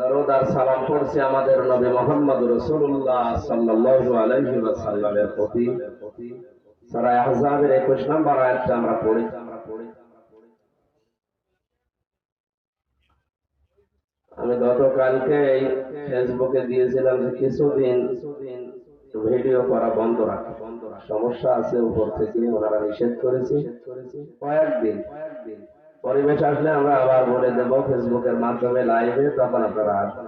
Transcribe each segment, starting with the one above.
দরুদ আর সালাম পড়ছি আমাদের নবী মুহাম্মদ রাসূলুল্লাহ সাল্লাল্লাহু আলাইহি ওয়াসাল্লামের প্রতি। সূরা আহজাবের 21 নম্বর আয়াতটা আমরা পড়ি। আমি গতকালকে ফেসবুকে দিয়েছিলাম যে কিছুদিন ভিডিও করা বন্ধ রাখা, সমস্যা আছে উপর থেকে, ওনারা নিষেধ করেছে কয়েকদিন। পরিবেশ আসলে আমরা আবার বলে দেবো ফেসবুকের মাধ্যমে লাইভে, তখন আপনারা আসবেন।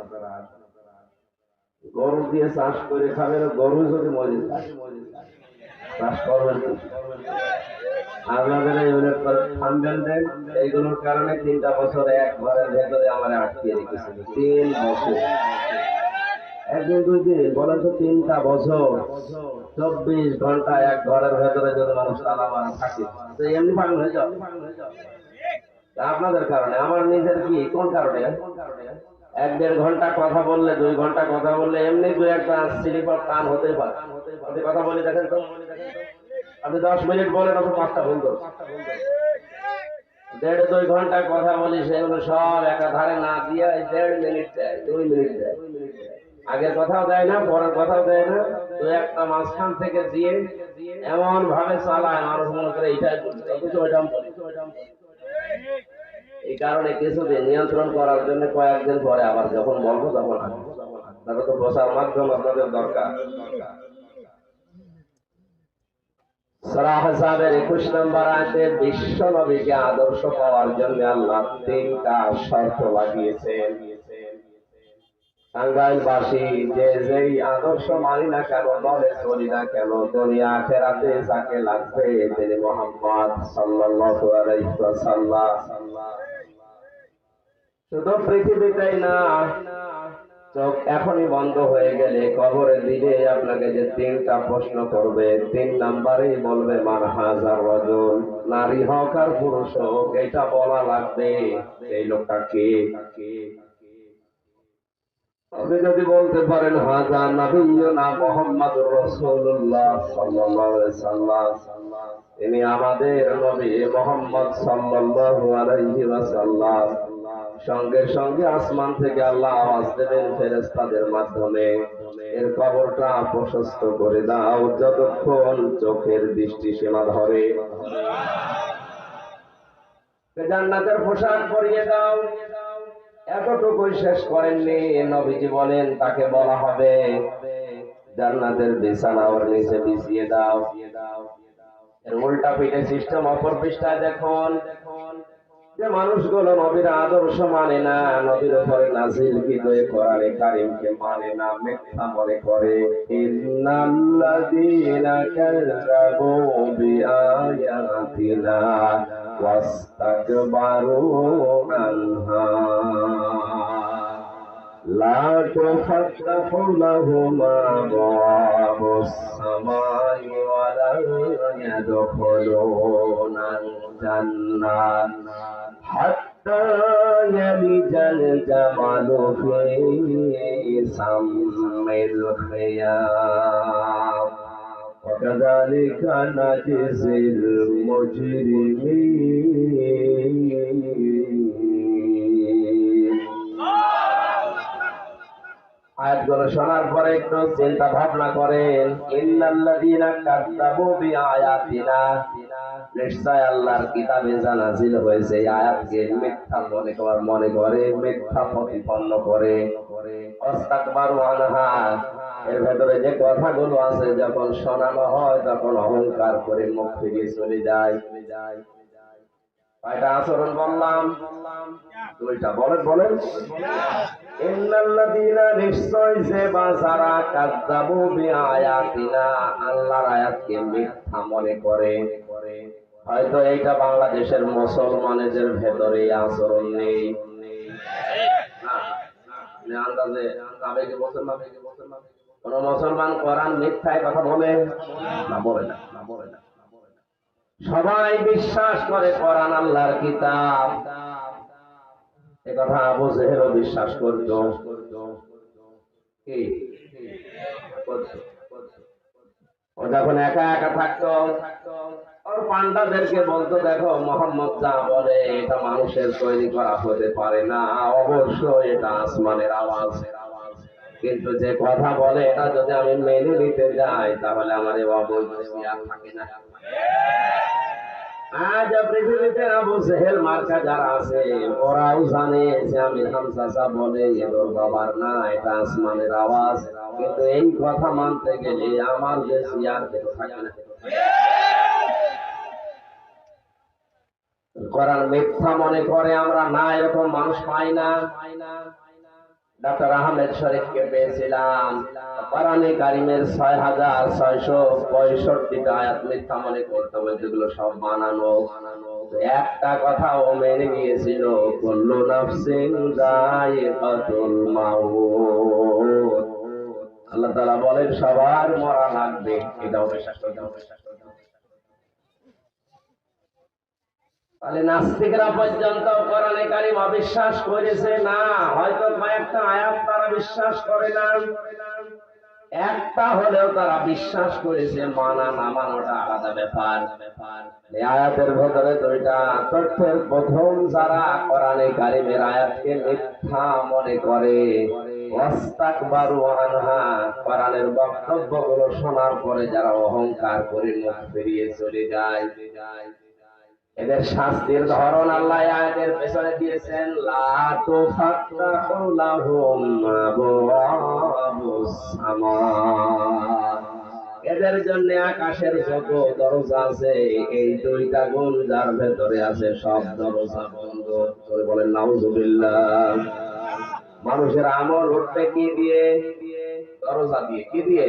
গরু দিয়ে চাষ করে খাবেন, গরু যদি মরে যায় চাষ করবেন কি? আপনাদের এই থামবেন দেন, এইগুলোর কারণে 3টা বছর এক ঘরের ভেতরে আমার আটকিয়ে রেখেছিল। 3 বছর, একদিন দুই দিন বলেন তো, 3টা বছর 24 ঘন্টা এক ঘরের ভেতরে যদি মানুষ তালা মারা থাকে তো এমনি পাগল হয়ে যাও। আপনাদের কারণে, আমার নিজের কি কোন কারণে? 1-1.5 ঘন্টা কথা বললে, 2 ঘন্টা কথা বললে এমনি 2-1টা স্লিপার টান হতেই পারে। আপনি কথা বলে দেখেন তো, আপনি 10 মিনিট বলেন, আপনি 5টা ভুল করবেন। 1.5-2 ঘন্টা কথা বলি, সেগুলো সব একাধারে না দিয়ে 1.5 মিনিট দেয়, 2 মিনিট দেয়। আগের কথাও দেয় না, পরের কথাও দেয় না, 2-1টা মাঝখান থেকে দিয়ে এমন ভাবে চালায় মানুষ মনে করে এইটাই বলছে, অথচ ওইটাও বলে। এই কারণে কিছুদিন নিয়ন্ত্রণ করার জন্য কয়েকদিন পরে আবার যখন বলবো তখন আসবো। তারপর তো প্রচার মাধ্যম আপনাদের দরকার। সূরা আহজাবের 21 নম্বর আয়াতে বিশ্ব নবীকে আদর্শ পাওয়ার জন্য আল্লাহ 3টা শর্ত লাগিয়েছেন। টাঙ্গাইলবাসী যে যেই আদর্শ মানি না কেন, দলে চলি না কেন, দুনিয়া আখিরাতে যাকে লাগবে তিনি মুহাম্মদ সাল্লাল্লাহু আলাইহি ওয়াসাল্লাম। শুধু পৃথিবীতেই না, চোখ এখনই বন্ধ হয়ে গেলে কবরে দিলে আপনাকে যে 3টা প্রশ্ন করবে, 3 নাম্বারেই বলবে মান হাজার রাজুল, নারী হোক আর পুরুষ হোক, এটা বলা লাগবে এই লোকটা কে। আপনি যদি বলতে পারেন হাজা নবিয়্যুনা মুহাম্মাদুর রাসূলুল্লাহ সাল্লাল্লাহু আলাইহি ওয়াসাল্লাম, তিনি আমাদের নবী মুহাম্মদ সাল্লাল্লাহু আলাইহি ওয়াসাল্লাম, সঙ্গে সঙ্গে আসমান থেকে আল্লাহ আওয়াজ দেবেন ফেরেশতাদের মাধ্যমে, এর কবরটা প্রশস্ত করে দাও যতক্ষণ চোখের দৃষ্টি সীমা ধরে, জান্নাতের পোশাক পরিয়ে দাও। এতটুকুই শেষ করেননি, নবীজি বলেন তাকে বলা হবে জান্নাতের বিছানা ওর নিচে বিছিয়ে দাও। এর উল্টা পিঠে সিস্টেম, অপর পৃষ্ঠায় দেখুন যে মানুষগুলো নবীর আদর্শ মানে না, নবীর উপরে নাযিলকৃত কোরআনে কারীমকে মানে না, মিথ্যা মনে করে। ইন্নাল্লাযীনা কাযযাবু বিআয়াতিনা ওয়াস্তাকবারু আনহা লা তুফাত্তাহু লাহুম আবওয়াবুস সামাই ওয়া লা ইয়াদখুলুনাল জান্নাহ হাত্তা ইয়ালিজাল জামালু ফি সাম্মিল খিয়াম ওয়া কাযালিকা নাজজিল মুজরিমিন। আয়াতগুলো শোনার পরে একটু চিন্তা ভাবনা করেন। ইন্নাল্লাযীনা কাযযাবু বিআয়াতিনা, নিশ্চয় আল্লাহর কিতাবে যা নাযিল হয়েছে এই আয়াতকে মিথ্যা মনে করে, মিথ্যা প্রতিপন্ন করে। ওয়াস্তাকবারু আনহা, এর ভেতরে যে কথাগুলো আছে যখন শোনানো হয় তখন অহংকার করে মুখ ফিরিয়ে চলে যায়। কয়টা আচরণ বললাম? 2টা। বলেন ইন্নাল্লাযীনা, নিশ্চয় যে বা যারা কাযযাবু বিআয়াতিনা, আল্লাহর আয়াতকে মিথ্যা মনে করে। হয়তো এইটা বাংলাদেশের মুসলমানদের ভেতরে আচরণ নেই না, আন্দাজে আবেগে মুসলমান, কোন মুসলমান কোরআন মিথ্যায় কথা বলে না? বলে না। সবাই বিশ্বাস করে কোরআন আল্লাহর কিতাব, এ কথা আবু জেহেলও বিশ্বাস করত। কি ও যখন একা একা থাকতো আর পান্ডাদেরকে বলতো, দেখো মোহাম্মদ যা বলে এটা মানুষের তৈরি করা হতে পারে না, অবশ্যই এটা আসমানের আওয়াজ। কিন্তু যে কথা বলে এটা যদি আমি মেনে নিতে যাই তাহলে আমার এই অবৈধ আর থাকে না। আজ পৃথিবীতে আবু জেহেল মার্কা যারা আছে ওরাও জানে যে আমি হামজা বলে এদের বাবার না, এটা আসমানের আওয়াজ। কিন্তু এই কথা মানতে গেলে আমার যে সিয়ার কেউ থাকে না। কোরআন মিথ্যা মনে করে আমরা না, এরকম মানুষ পাই না। ডক্টর আহমেদ শরীফকে পেয়েছিলাম, কোরআনে কারিমের ৬,৬৬৫টা আয়াত মিথ্যা মনে করতে হবে, যেগুলো সব বানানো। একটা কথা ও মেনে নিয়েছিল, কুল্লু নাফসিন যায়িকাতুল মাউত। আল্লাহ তাআলা বলেন সবার মরা লাগবে, এটাও বিশ্বাস করতে হবে। তাহলে নাস্তিকরা পর্যন্ত কোরআনে কারিম অবিশ্বাস করেছে না, হয়তো কয়েকটা আয়াত তারা বিশ্বাস করে না, একটা হলেও তারা বিশ্বাস করেছে। মানা না মানাটা আলাদা ব্যাপার। এই আয়াতের ভেতরে দুইটা তথ্যের প্রথম, যারা কোরআনে কারিমের আয়াতকে মিথ্যা মনে করে, ওয়াস্তাকবারু আনহা, কোরআনের বক্তব্যগুলো শোনার পরে যারা অহংকার করে মুখ ফিরিয়ে চলে যায়, এদের শাস্তির ধরন আল্লাহ আয়াতের পেছনে দিয়েছেন। লা তুফাত্তাহু লাহুম আবওয়াবুস সামা, এদের জন্য আকাশের যত দরজা আছে এই দুইটা গুণ যার ভেতরে আছে সব দরজা বন্ধ করে। বলেন নাউজুবিল্লাহ। মানুষের আমল উঠবে কি দিয়ে? দরজা দিয়ে। কি দিয়ে?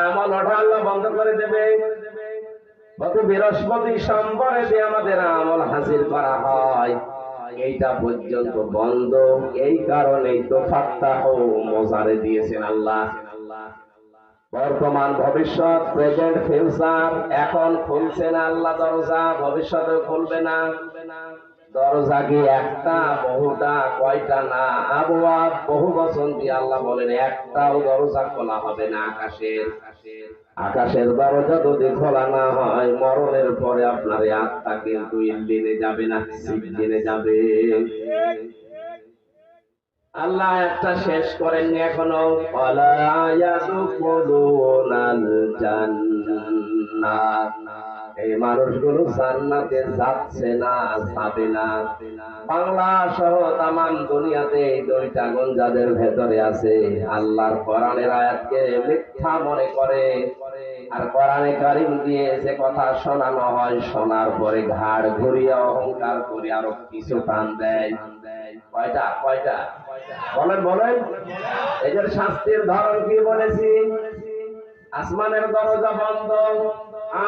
আমল ওঠা আল্লাহ বন্ধ করে দেবে। প্রতি বৃহস্পতি সোমবারে যে আমাদের আমল হাজির করা হয়, এইটা পর্যন্ত বন্ধ। এই কারণেই তো ফাত্তাহু মোজারে দিয়েছেন আল্লাহ। বর্তমান ভবিষ্যৎ, প্রেজেন্ট ফিউচার, এখন খুলছেন আল্লাহ দরজা, ভবিষ্যতে খুলবে না। দরজা কি একটা, বহুটা, কয়টা না, আবওয়াব বহু বচন দিয়ে আল্লাহ বলেন একটাও দরজা খোলা হবে না আকাশের। আকাশের দরজা যদি খোলা না হয়, মরণের পরে আপনার আত্মা কিন্তু ইল্লিনে যাবে না, সিজ্জিনে যাবে। আল্লাহ একটা শেষ করেননি এখনো। ওয়ালা ইয়াদখুলুনাল জান্নাহ, এই মানুষগুলো জান্নাতে যাচ্ছে না, যাবে না। বাংলা সহ তামাম দুনিয়াতে এই দুইটা গুণ যাদের ভেতরে আছে, আল্লাহর কোরআনের আয়াতকে মিথ্যা মনে করে, আর কোরআনে কারিম দিয়ে যে কথা শোনানো হয়, শোনার পরে ঘাড় ঘুরিয়ে অহংকার করে আরো কিছু টান দেয়। কয়টা? কয়টা? বলেন বলেন। এদের শাস্তির ধরন কি বলেছি? আসমানের দরজা বন্ধ,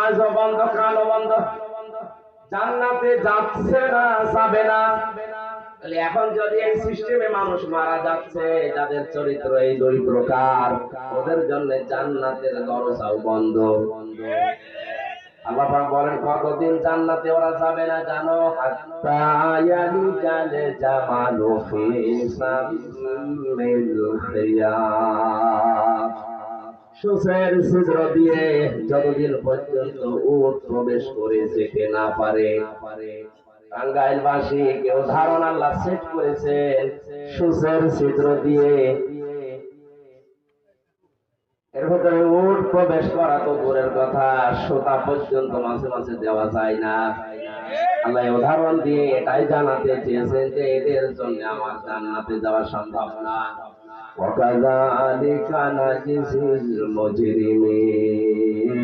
আজও বন্ধ, কালও বন্ধ। জান্নাতে যাচ্ছে না, যাবে না। এখন যদি এই সিস্টেমে মানুষ মারা যাচ্ছে, যাদের চরিত্র এই দুই প্রকার, ওদের জন্য জান্নাতের দরজাও বন্ধ। আল্লাহ পাক বলেন কতদিন জান্নাতে ওরা যাবে না জানো? হাত্তা ইয়ালিজাল জামালু ফি সামিল খিয়াম, সূচের ছিদ্র দিয়ে যতদিন পর্যন্ত উট প্রবেশ করে যেতে না পারে। টাঙ্গাইলবাসী কেউ ধারণা আল্লাহ সেট করেছেন সূচের ছিদ্র দিয়ে, এর ভেতরে উট প্রবেশ করা তো দূরের কথা, সুতা পর্যন্ত মাঝে মাঝে দেওয়া যায় না। আল্লাহ উদাহরণ দিয়ে এটাই জানাতে চেয়েছেন যে এদের জন্য আমার জান্নাতে যাওয়া সম্ভব না। ওয়াকাযালিকা নাজিজিল মুজরিমিন,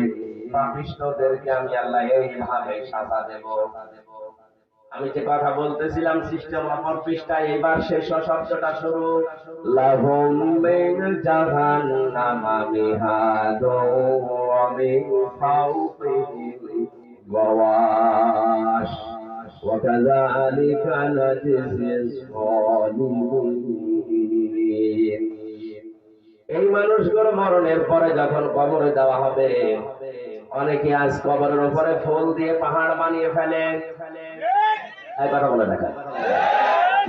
পাপিষ্ঠদেরকে আমি আল্লাহ এইভাবে সাজা দেব। আমি যে কথা বলতেছিলাম সিস্টেম অপর পৃষ্ঠায়, এবার শেষ শব্দটা শুরু। লাহুম মিন জাহান্নামা মিহাদু ওয়া মিন ফাওকিহিম গাওয়াশ ওয়া কাযালিকা নাজিজিস যালিমিন। এই মানুষগুলো মরণের পরে যখন কবরে দেওয়া হবে, অনেকে আজ কবরের উপরে ফুল দিয়ে পাহাড় বানিয়ে ফেলে। এই কথা বলে দেখা,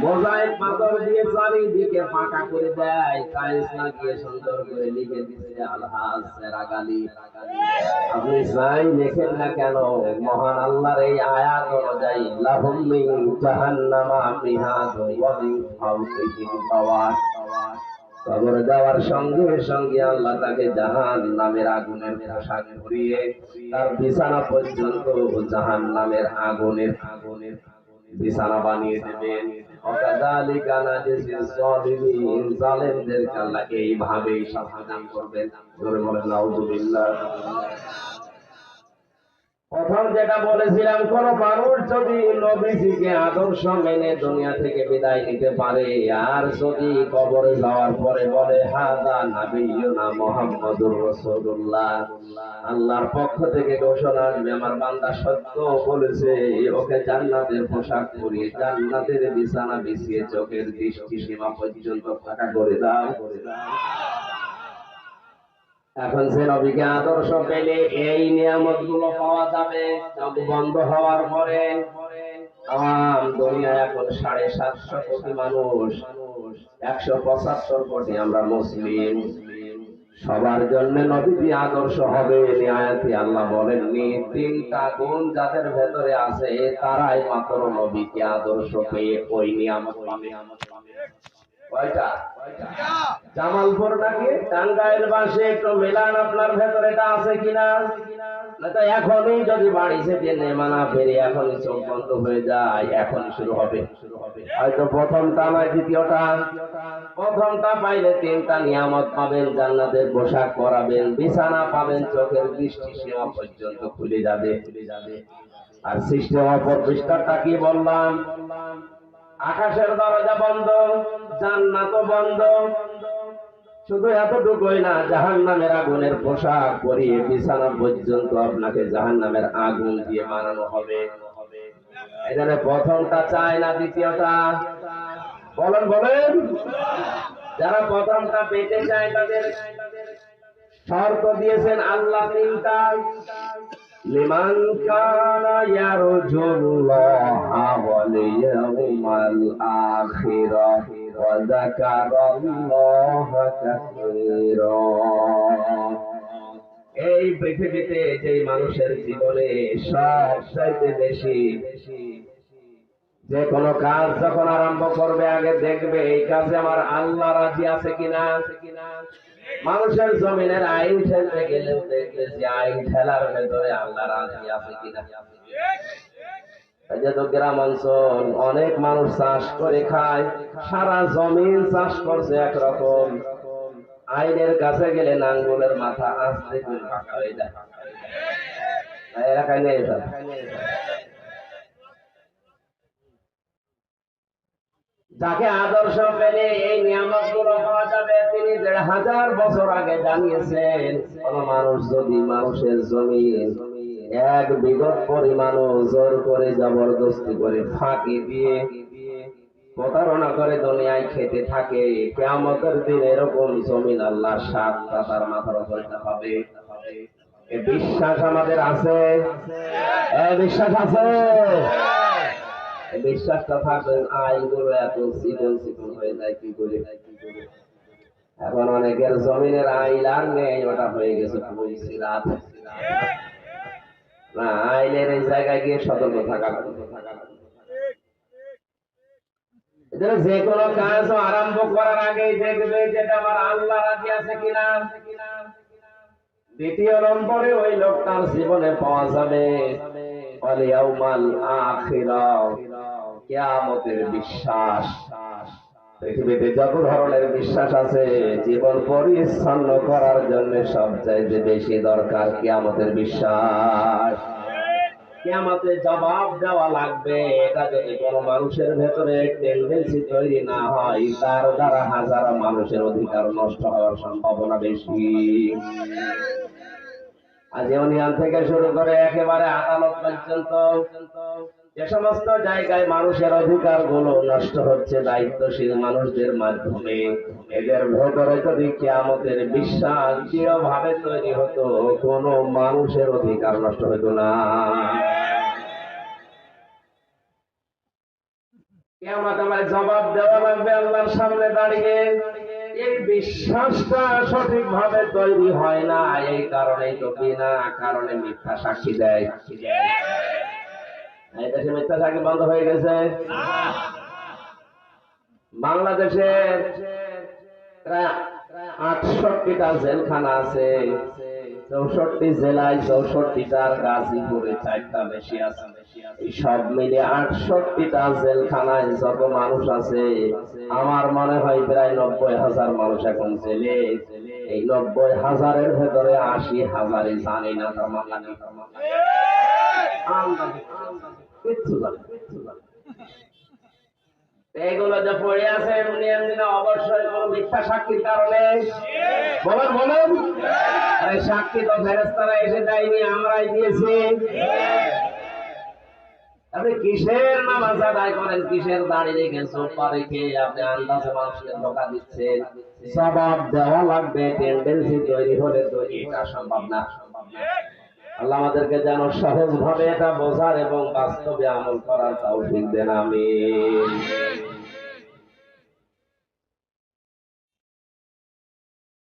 মোজাইক পাথর দিয়ে চারিদিকে ফাঁকা করে দেয়, টাইলস লাগিয়ে সুন্দর করে লিখে দিচ্ছে আলহাজ সেরাগালি। আপনি যাই লেখেন না কেন, মহান আল্লাহর এই আয়াত অনুযায়ী লাহুম মিন জাহান্নামা মিহাদু ওয়া মিন ফাওকিহিম গাওয়াশ, কবরে যাওয়ার সঙ্গে সঙ্গে আল্লাহ তাকে জাহান্নামের আগুনের পোশাক পরিয়ে তার বিছানা পর্যন্ত জাহান্নামের আগুনের বিছানা বানিয়ে দেবেন। ওয়াকাযালিকা নাজজিল যালিমিন, জালেমদেরকে আল্লাহ এইভাবেই শাস্তি করবেন। জোরে বলেন নাউযুবিল্লাহ। প্রথম যেটা বলেছিলাম, কোন মানুষ যদি নবীজিকে আদর্শ মেনে দুনিয়া থেকে বিদায় নিতে পারে, আর যদি কবরে যাওয়ার পরে বলে হাযা নাবিয়্যুনা মুহাম্মাদুর রাসূলুল্লাহ, আল্লাহর পক্ষ থেকে ঘোষণা আসবে আমার বান্দা সত্য বলেছে, ওকে জান্নাতের পোশাক পরিয়ে জান্নাতের বিছানা বিছিয়ে চোখের দৃষ্টি সীমা পর্যন্ত ফাঁকা করে দাও। এখন সে নবীকে আদর্শ পেলে এই নিয়ামত গুলো পাওয়া যাবে। চোখ বন্ধ হওয়ার পরে দুনিয়া এখন 750 কোটি মানুষ, 175 কোটি আমরা মুসলিম। সবার জন্য নবীজি আদর্শ হবে এই আয়াতে আল্লাহ বলেননি। 3টা গুণ যাদের ভেতরে আছে তারাই মাত্র নবীকে আদর্শ পেয়ে ওই নিয়ামত পাবে। কয়টা? জামালপুর নাকি টাঙ্গাইল বাসে একটু মেলান আপনার ভেতরে এটা আছে কিনা? না তো এখনই যদি বাড়ি থেকে নেমানা ফেরে এখনই চোখ বন্ধ হয়ে যায়, এখনই শুরু হবে। হয়তো প্রথমটা নয় দ্বিতীয়টা। প্রথমটা পাইলে 3টা নিয়ামত পাবেন, জান্নাতের পোশাক পরাবেন, বিছানা পাবেন, চোখের দৃষ্টি সীমা পর্যন্ত খুলে যাবে। আর সিস্টেম অপর পৃষ্ঠাটা কি বললাম? আকাশের দরজা বন্ধ, জান্নাতও বন্ধ। শুধু এতটুকুই না, জাহান্নামের আগুনের পোশাক পরিয়ে বিছানা পর্যন্ত আপনাকে জাহান্নামের আগুন দিয়ে মারানো হবে। এখানে প্রথমটা চায় না দ্বিতীয়টা? বলেন বলেন। যারা প্রথমটা পেতে চায় তাদের শর্ত দিয়েছেন আল্লাহ 3টা। লিমান কানা ইয়ারজুল্লাহা ওয়াল ইয়াউমাল আখিরাহ ওয়া যাকারাল্লাহা কাসীরা। এই পৃথিবীতে যে মানুষের জীবনে সবচাইতে বেশি যে কোনো কাজ যখন আরম্ভ করবে আগে দেখবে এই কাজে আমার আল্লাহ রাজি আছে কিনা। মানুষের জমিনের আইন ঠেলতে গেলেও দেখবে যে আইন ঠেলার ভেতরে আল্লাহ রাজি আছে কিনা। যেহেতু গ্রাম অঞ্চল অনেক মানুষ চাষ করে খায়, সারা জমিন চাষ করছে একরকম, আইনের কাছে গেলে নাঙ্গলের মাথা আস্তে করে ফাঁকা হয়ে যায়। এলাকায় নেই স্যার। যাকে আদর্শ পেলে এই নিয়ামত গুলো পাওয়া যাবে, তিনি 1500 বছর আগে জানিয়েছেন। কোন মানুষ যদি মানুষের জমিন 1 বিঘত পরিমাণ জোর করে জবরদস্তি করে ফাঁকি দিয়ে প্রতারণা করে দুনিয়ায় খেতে থাকে, কিয়ামতের দিন এরকম জমিন আল্লাহ 7টা তার মাথার উপরে হবে। এই বিশ্বাস আমাদের আছে? বিশ্বাস আছে? বিশ্বাসটা থাকবে। আইনগুলো এত চিকন চিকন হয়ে যায় কি করে। এখন অনেকের জমিনের আইল আর নেই, ওটা হয়ে গেছে পুলিশিরাত। না, আইলের এই জায়গায় গিয়ে সতর্ক থাকা। যে কোনো কাজ আরম্ভ করার আগে দেখবে যেটা আমার আল্লাহ রাজি আছে কিনা। দ্বিতীয় নম্বরে ওই লোকটার জীবনে পাওয়া যাবে ওয়াল ইয়াউমাল আখিরাহ, কিয়ামতের বিশ্বাস। পৃথিবীতে যত ধরনের বিশ্বাস আছে, জীবন পরিচ্ছন্ন করার জন্য সবচাইতে বেশি দরকার কিয়ামতের বিশ্বাস। কিয়ামতে জবাব দেওয়া লাগবে। এটা যদি কোনো মানুষের ভেতরে টেন্ডেন্সি তৈরি না হয়, তার দ্বারা হাজারো মানুষের অধিকার নষ্ট হওয়ার সম্ভাবনা বেশি। আজ ইউনিয়ন থেকে শুরু করে একেবারে আদালত পর্যন্ত যে সমস্ত জায়গায় মানুষের অধিকার গুলো নষ্ট হচ্ছে দায়িত্বশীল মানুষদের মাধ্যমে, এদের ভেতরে যদি কিয়ামতের বিশ্বাস দৃঢ়ভাবে তৈরি হতো, কোনো মানুষের অধিকার নষ্ট হতো না। কিয়ামত আমার জবাব দেওয়া লাগবে আল্লাহর সামনে দাঁড়িয়ে। এই বিশ্বাসটা সঠিকভাবে তৈরি হয় না, এই কারণেই তো বিনা কারণে মিথ্যা সাক্ষী দেয়। এই দেশে মিথ্যা সাক্ষী বন্ধ হয়ে গেছে। বাংলাদেশের প্রায় 68টা জেলখানা আছে, 64 জেলায় 64টার, গাজীপুরে 4টা বেশি আছে। এই সব মিলে 68টা জেলখানায় যত মানুষ আছে, আমার মনে হয় প্রায় 90,000 মানুষ এখন জেলে। এই 90,000-এর ভেতরে 80,000-ই জানি না তার মামলা নেই, কিচ্ছু জানে না। এগুলো যে পড়ে আছে এমনি এমনি না, অবশ্যই কোন মিথ্যা সাক্ষীর কারণে। বলেন বলেন, আরে সাক্ষী তো ফেরেশতারা এসে দেয়নি, আমরাই দিয়েছি। আপনি কিসের নামাজ আদায় করেন, কিসের দাড়ি রেখে সোফা রেখে আপনি আন্দাজে মানুষকে ধোঁকা দিচ্ছেন? জবাব দেওয়া লাগবে, টেন্ডেন্সি তৈরি হলে তো এটা সম্ভব না। আল্লাহ আমাদেরকে যেন সহজ ভাবে এটা বোঝার এবং বাস্তবে আমল করার তৌফিক দেন, আমিন।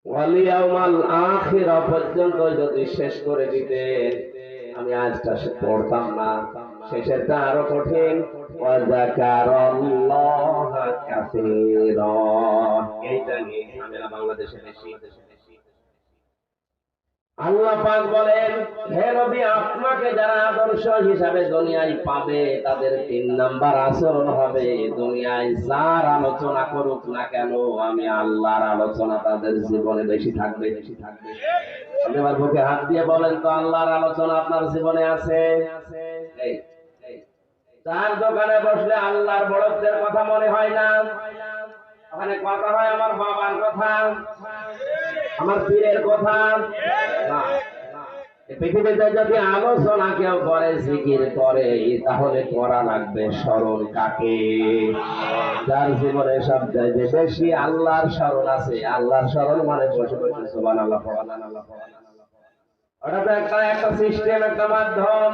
ওয়ালিয়াউমাল আখিরা পর্যন্ত যদি শেষ করে দিতেন, আমি আজটা পড়তাম না। শেষেরটা আরো কঠিন, ওয়া যাকারাল্লাহা কাসীরা। এইটা নিয়ে ঝামেলা বাংলাদেশে বেশি। আল্লাহ পাক বলেন, হে নবী, আপনাকে যারা আদর্শ হিসাবে দুনিয়ায় পাবে, তাদের 3 নাম্বার আচরণ হবে, দুনিয়ায় যার আলোচনা করুক না কেন, আমি আল্লাহর আলোচনা তাদের জীবনে বেশি থাকবে। আপনি আমার বুকে হাত দিয়ে বলেন তো, আল্লাহর আলোচনা আপনার জীবনে আছে? তার দোকানে বসলে আল্লাহর বড়ত্বের কথা মনে হয় না? ওখানে কথা হয় আমার বাবার কথা, আমার পীরের কথা না। পৃথিবীতে যদি আলোচনা কেউ করে, জিকির করে, তাহলে করা লাগবে স্মরণ কাকে? যার জীবনে সব চাইতে বেশি আল্লাহর স্মরণ আছে। আল্লাহর স্মরণ মানে বসে বসে সুবহানাল্লাহ পড়া। ওটা তো একটা সিস্টেম, একটা মাধ্যম।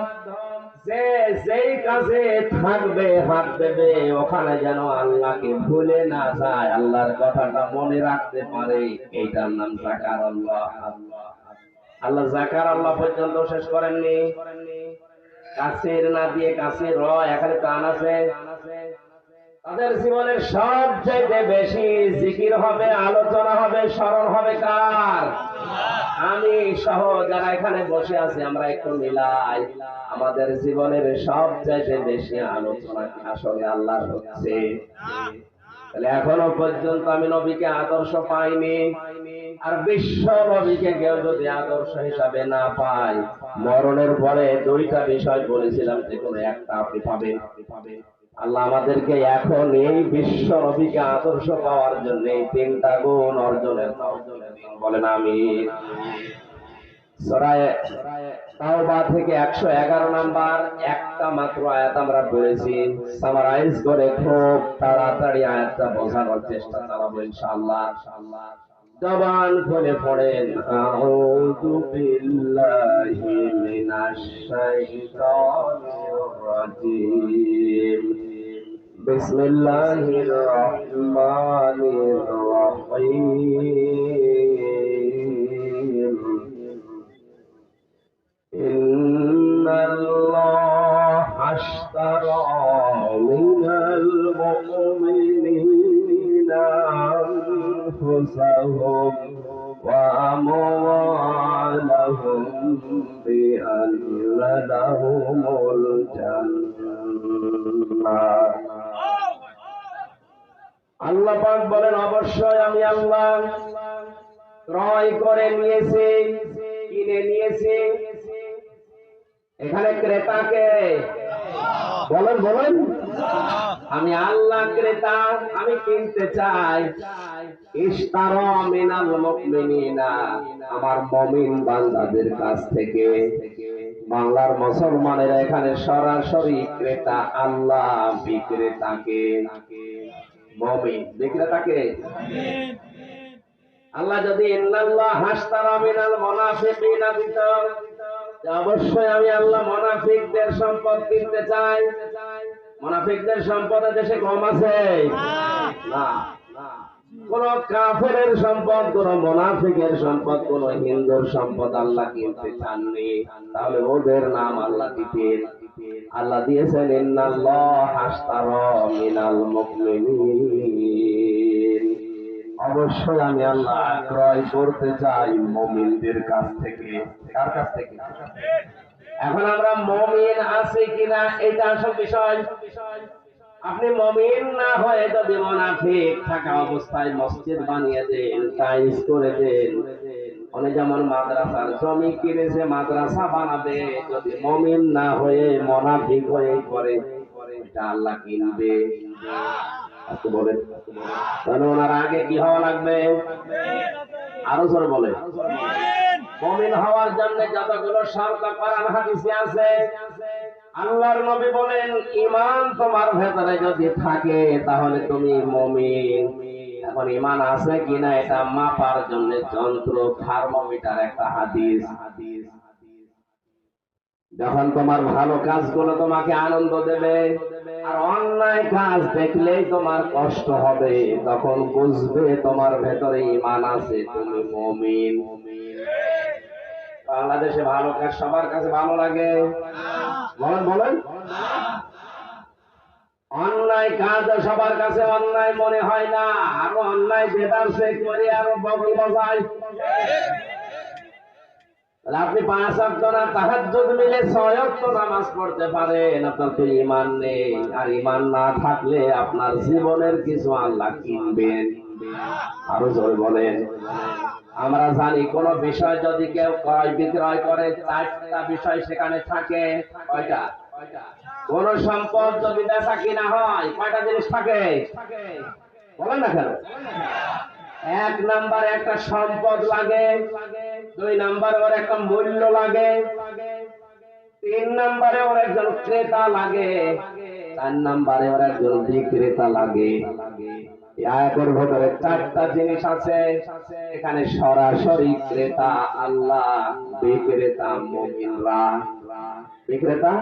যে যেই কাজে থাকবে, হাত দেবে, ওখানে যেন আল্লাহকে ভুলে না যায়, আল্লাহর কথাটা মনে রাখতে পারে। এইটার নাম যাকারাল্লাহ। আল্লাহ যাকারাল্লাহ পর্যন্ত শেষ করেননি। কাসির না দিয়ে কাসির র, এখানে প্রাণ আছে। তাদের জীবনের সবচেয়ে বেশি জিকির হবে, আলোচনা হবে, স্মরণ হবে কার? আমি সহ যারা এখানে বসে আছি, আমরা একটু মিলাই। আমাদের জীবনের সবচেয়ে বেশি আলোচনা আসলে আল্লাহর হচ্ছে। তাহলে এখনো পর্যন্ত আমি নবীকে আদর্শ পাইনি। আর বিশ্ব নবীকে কেউ যদি আদর্শ হিসাবে না পায়, মরণের পরে 2টা বিষয় বলেছিলাম, যে কোনো একটা আপনি পাবেন। আল্লাহ আমাদেরকে এখন এই বিশ্ব নবীকে আদর্শ পাওয়ার জন্য 3টা গুণ অর্জনের বলেন আমিন। সূরা তাওবা থেকে 111 নাম্বার একটা মাত্র আয়াত আমরা পড়েছি। সামারাইজ করে খুব তাড়াতাড়ি আয়াতটা বোঝানোর চেষ্টা করব ইনশাআল্লাহ। জবান খুলে পড়েন, আউযু বিল্লাহি মিনাশ শাইতানির রাজীম, বিসমিল্লাহির রহমানির রহিম। ইন্নাল্লাহা আশতারা মিনাল মুমিনিনা আনফুসাহুম ওয়া আমওয়ালাহুম বিআন্না লাহুমুল জান্নাহ। আল্লাহ পাক বলেন, অবশ্যই আমি আল্লাহ ক্রয় করে নিয়েছি, কিনে নিয়েছি। এখানে ক্রেতাকে বলেন বলেন, আমি আল্লাহ ক্রেতা, আমি কিনতে চাই। ইশতারা মিনাল মুমিনিনা, আমার মুমিন বান্দাদের কাছ থেকে। বাংলার মুসলমানেরা এখানে সরাসরি ক্রেতা, আল্লাহ বিক্রেতাকে। মুমিন বিক্রেতাকে। আল্লাহ যদি ইন্নাল্লাহ আশতারা মিনাল মুনাফিকিনা দিত, অবশ্যই আমি আল্লাহ মুনাফিকদের সম্পদ কিনতে চাই। মুনাফিকদের সম্পদ দেশে কম আছে না। কোন কাফেরের সম্পদ, কোন মুনাফিকের সম্পদ, কোন হিন্দুর সম্পদ আল্লাহ কিনতে চাননি, তাহলে ওদের নাম আল্লাহ দিতেন। আল্লাহ দিয়েছেন ইন্নাল্লাহা আশতারা মিনাল মুমিনিন, অবশ্যই আমি আল্লাহ ক্রয় করতে চাই মুমিনদের কাছ থেকে। কার কাছ থেকে? এখন আমরা মুমিন আছি কিনা এটা আসল বিষয়। আপনি মুমিন না হয়ে যদি মুনাফিক থাকা অবস্থায় মসজিদ বানিয়ে দেন, টাইলস করে দেন, উনি যেমন মাদ্রাসার জমি কিনেছে মাদ্রাসা বানাবে, যদি মুমিন না হয়ে মুনাফিক হয়ে করে, এটা আল্লাহ কিনবে? আজকে বলেন, তাহলে ওনার আগে কি হওয়া লাগবে? আরো জোরে বলে। মুমিন হওয়ার জন্য যতগুলো শর্ত কোরআন হাদিসে আছে, আল্লাহর নবী বলেন ঈমান তোমার ভেতরে যদি থাকে তাহলে তুমি মুমিন। এখন ঈমান আছে কিনা এটা মাপার জন্য যন্ত্র থার্মোমিটার একটা হাদিস। যখন তোমার ভালো কাজগুলো তোমাকে আনন্দ দেবে আর অন্যায় কাজ দেখলেই তোমার কষ্ট হবে, তখন বুঝবে তোমার ভেতরে ঈমান আছে, তুমি মুমিন। বাংলাদেশে ভালো কাজ সবার কাছে ভালো লাগে? বলেন বলেন। অন্যায় কাজ সবার কাছে অন্যায় মনে হয় না, আরো অন্যায় যেটার সে করে আরো বগল বাজায়। আপনি 5 ওয়াক্ত না তাহাজ্জুদ মিলে 6 ওয়াক্ত নামাজ পড়তে পারেন, আপনার তো ঈমান নেই। আর ঈমান না থাকলে আপনার জীবনের কিছু আল্লাহ কিনবেন। আরো জোরে বলেন। আমরা জানি কোন বিষয় যদি কেউ ক্রয় বিক্রয় করে, 4টা বিষয় সেখানে থাকে। কয়টা? কোন সম্পদ যদি বেচা কিনা হয়, কয়টা জিনিস থাকে? বলেন না কেন? 1 নম্বরে একটা সম্পদ লাগে, 2 নম্বরে ওর একটা মূল্য লাগে, 3 নম্বরে ওর একজন ক্রেতা লাগে, 4 নম্বরে ওর একজন বিক্রেতা লাগে। আয়াতের ভিতরে 4টা জিনিস আছে। এখানে সরাসরি ক্রেতা আল্লাহ, বিক্রেতা মুমিনরা। বিক্রেতা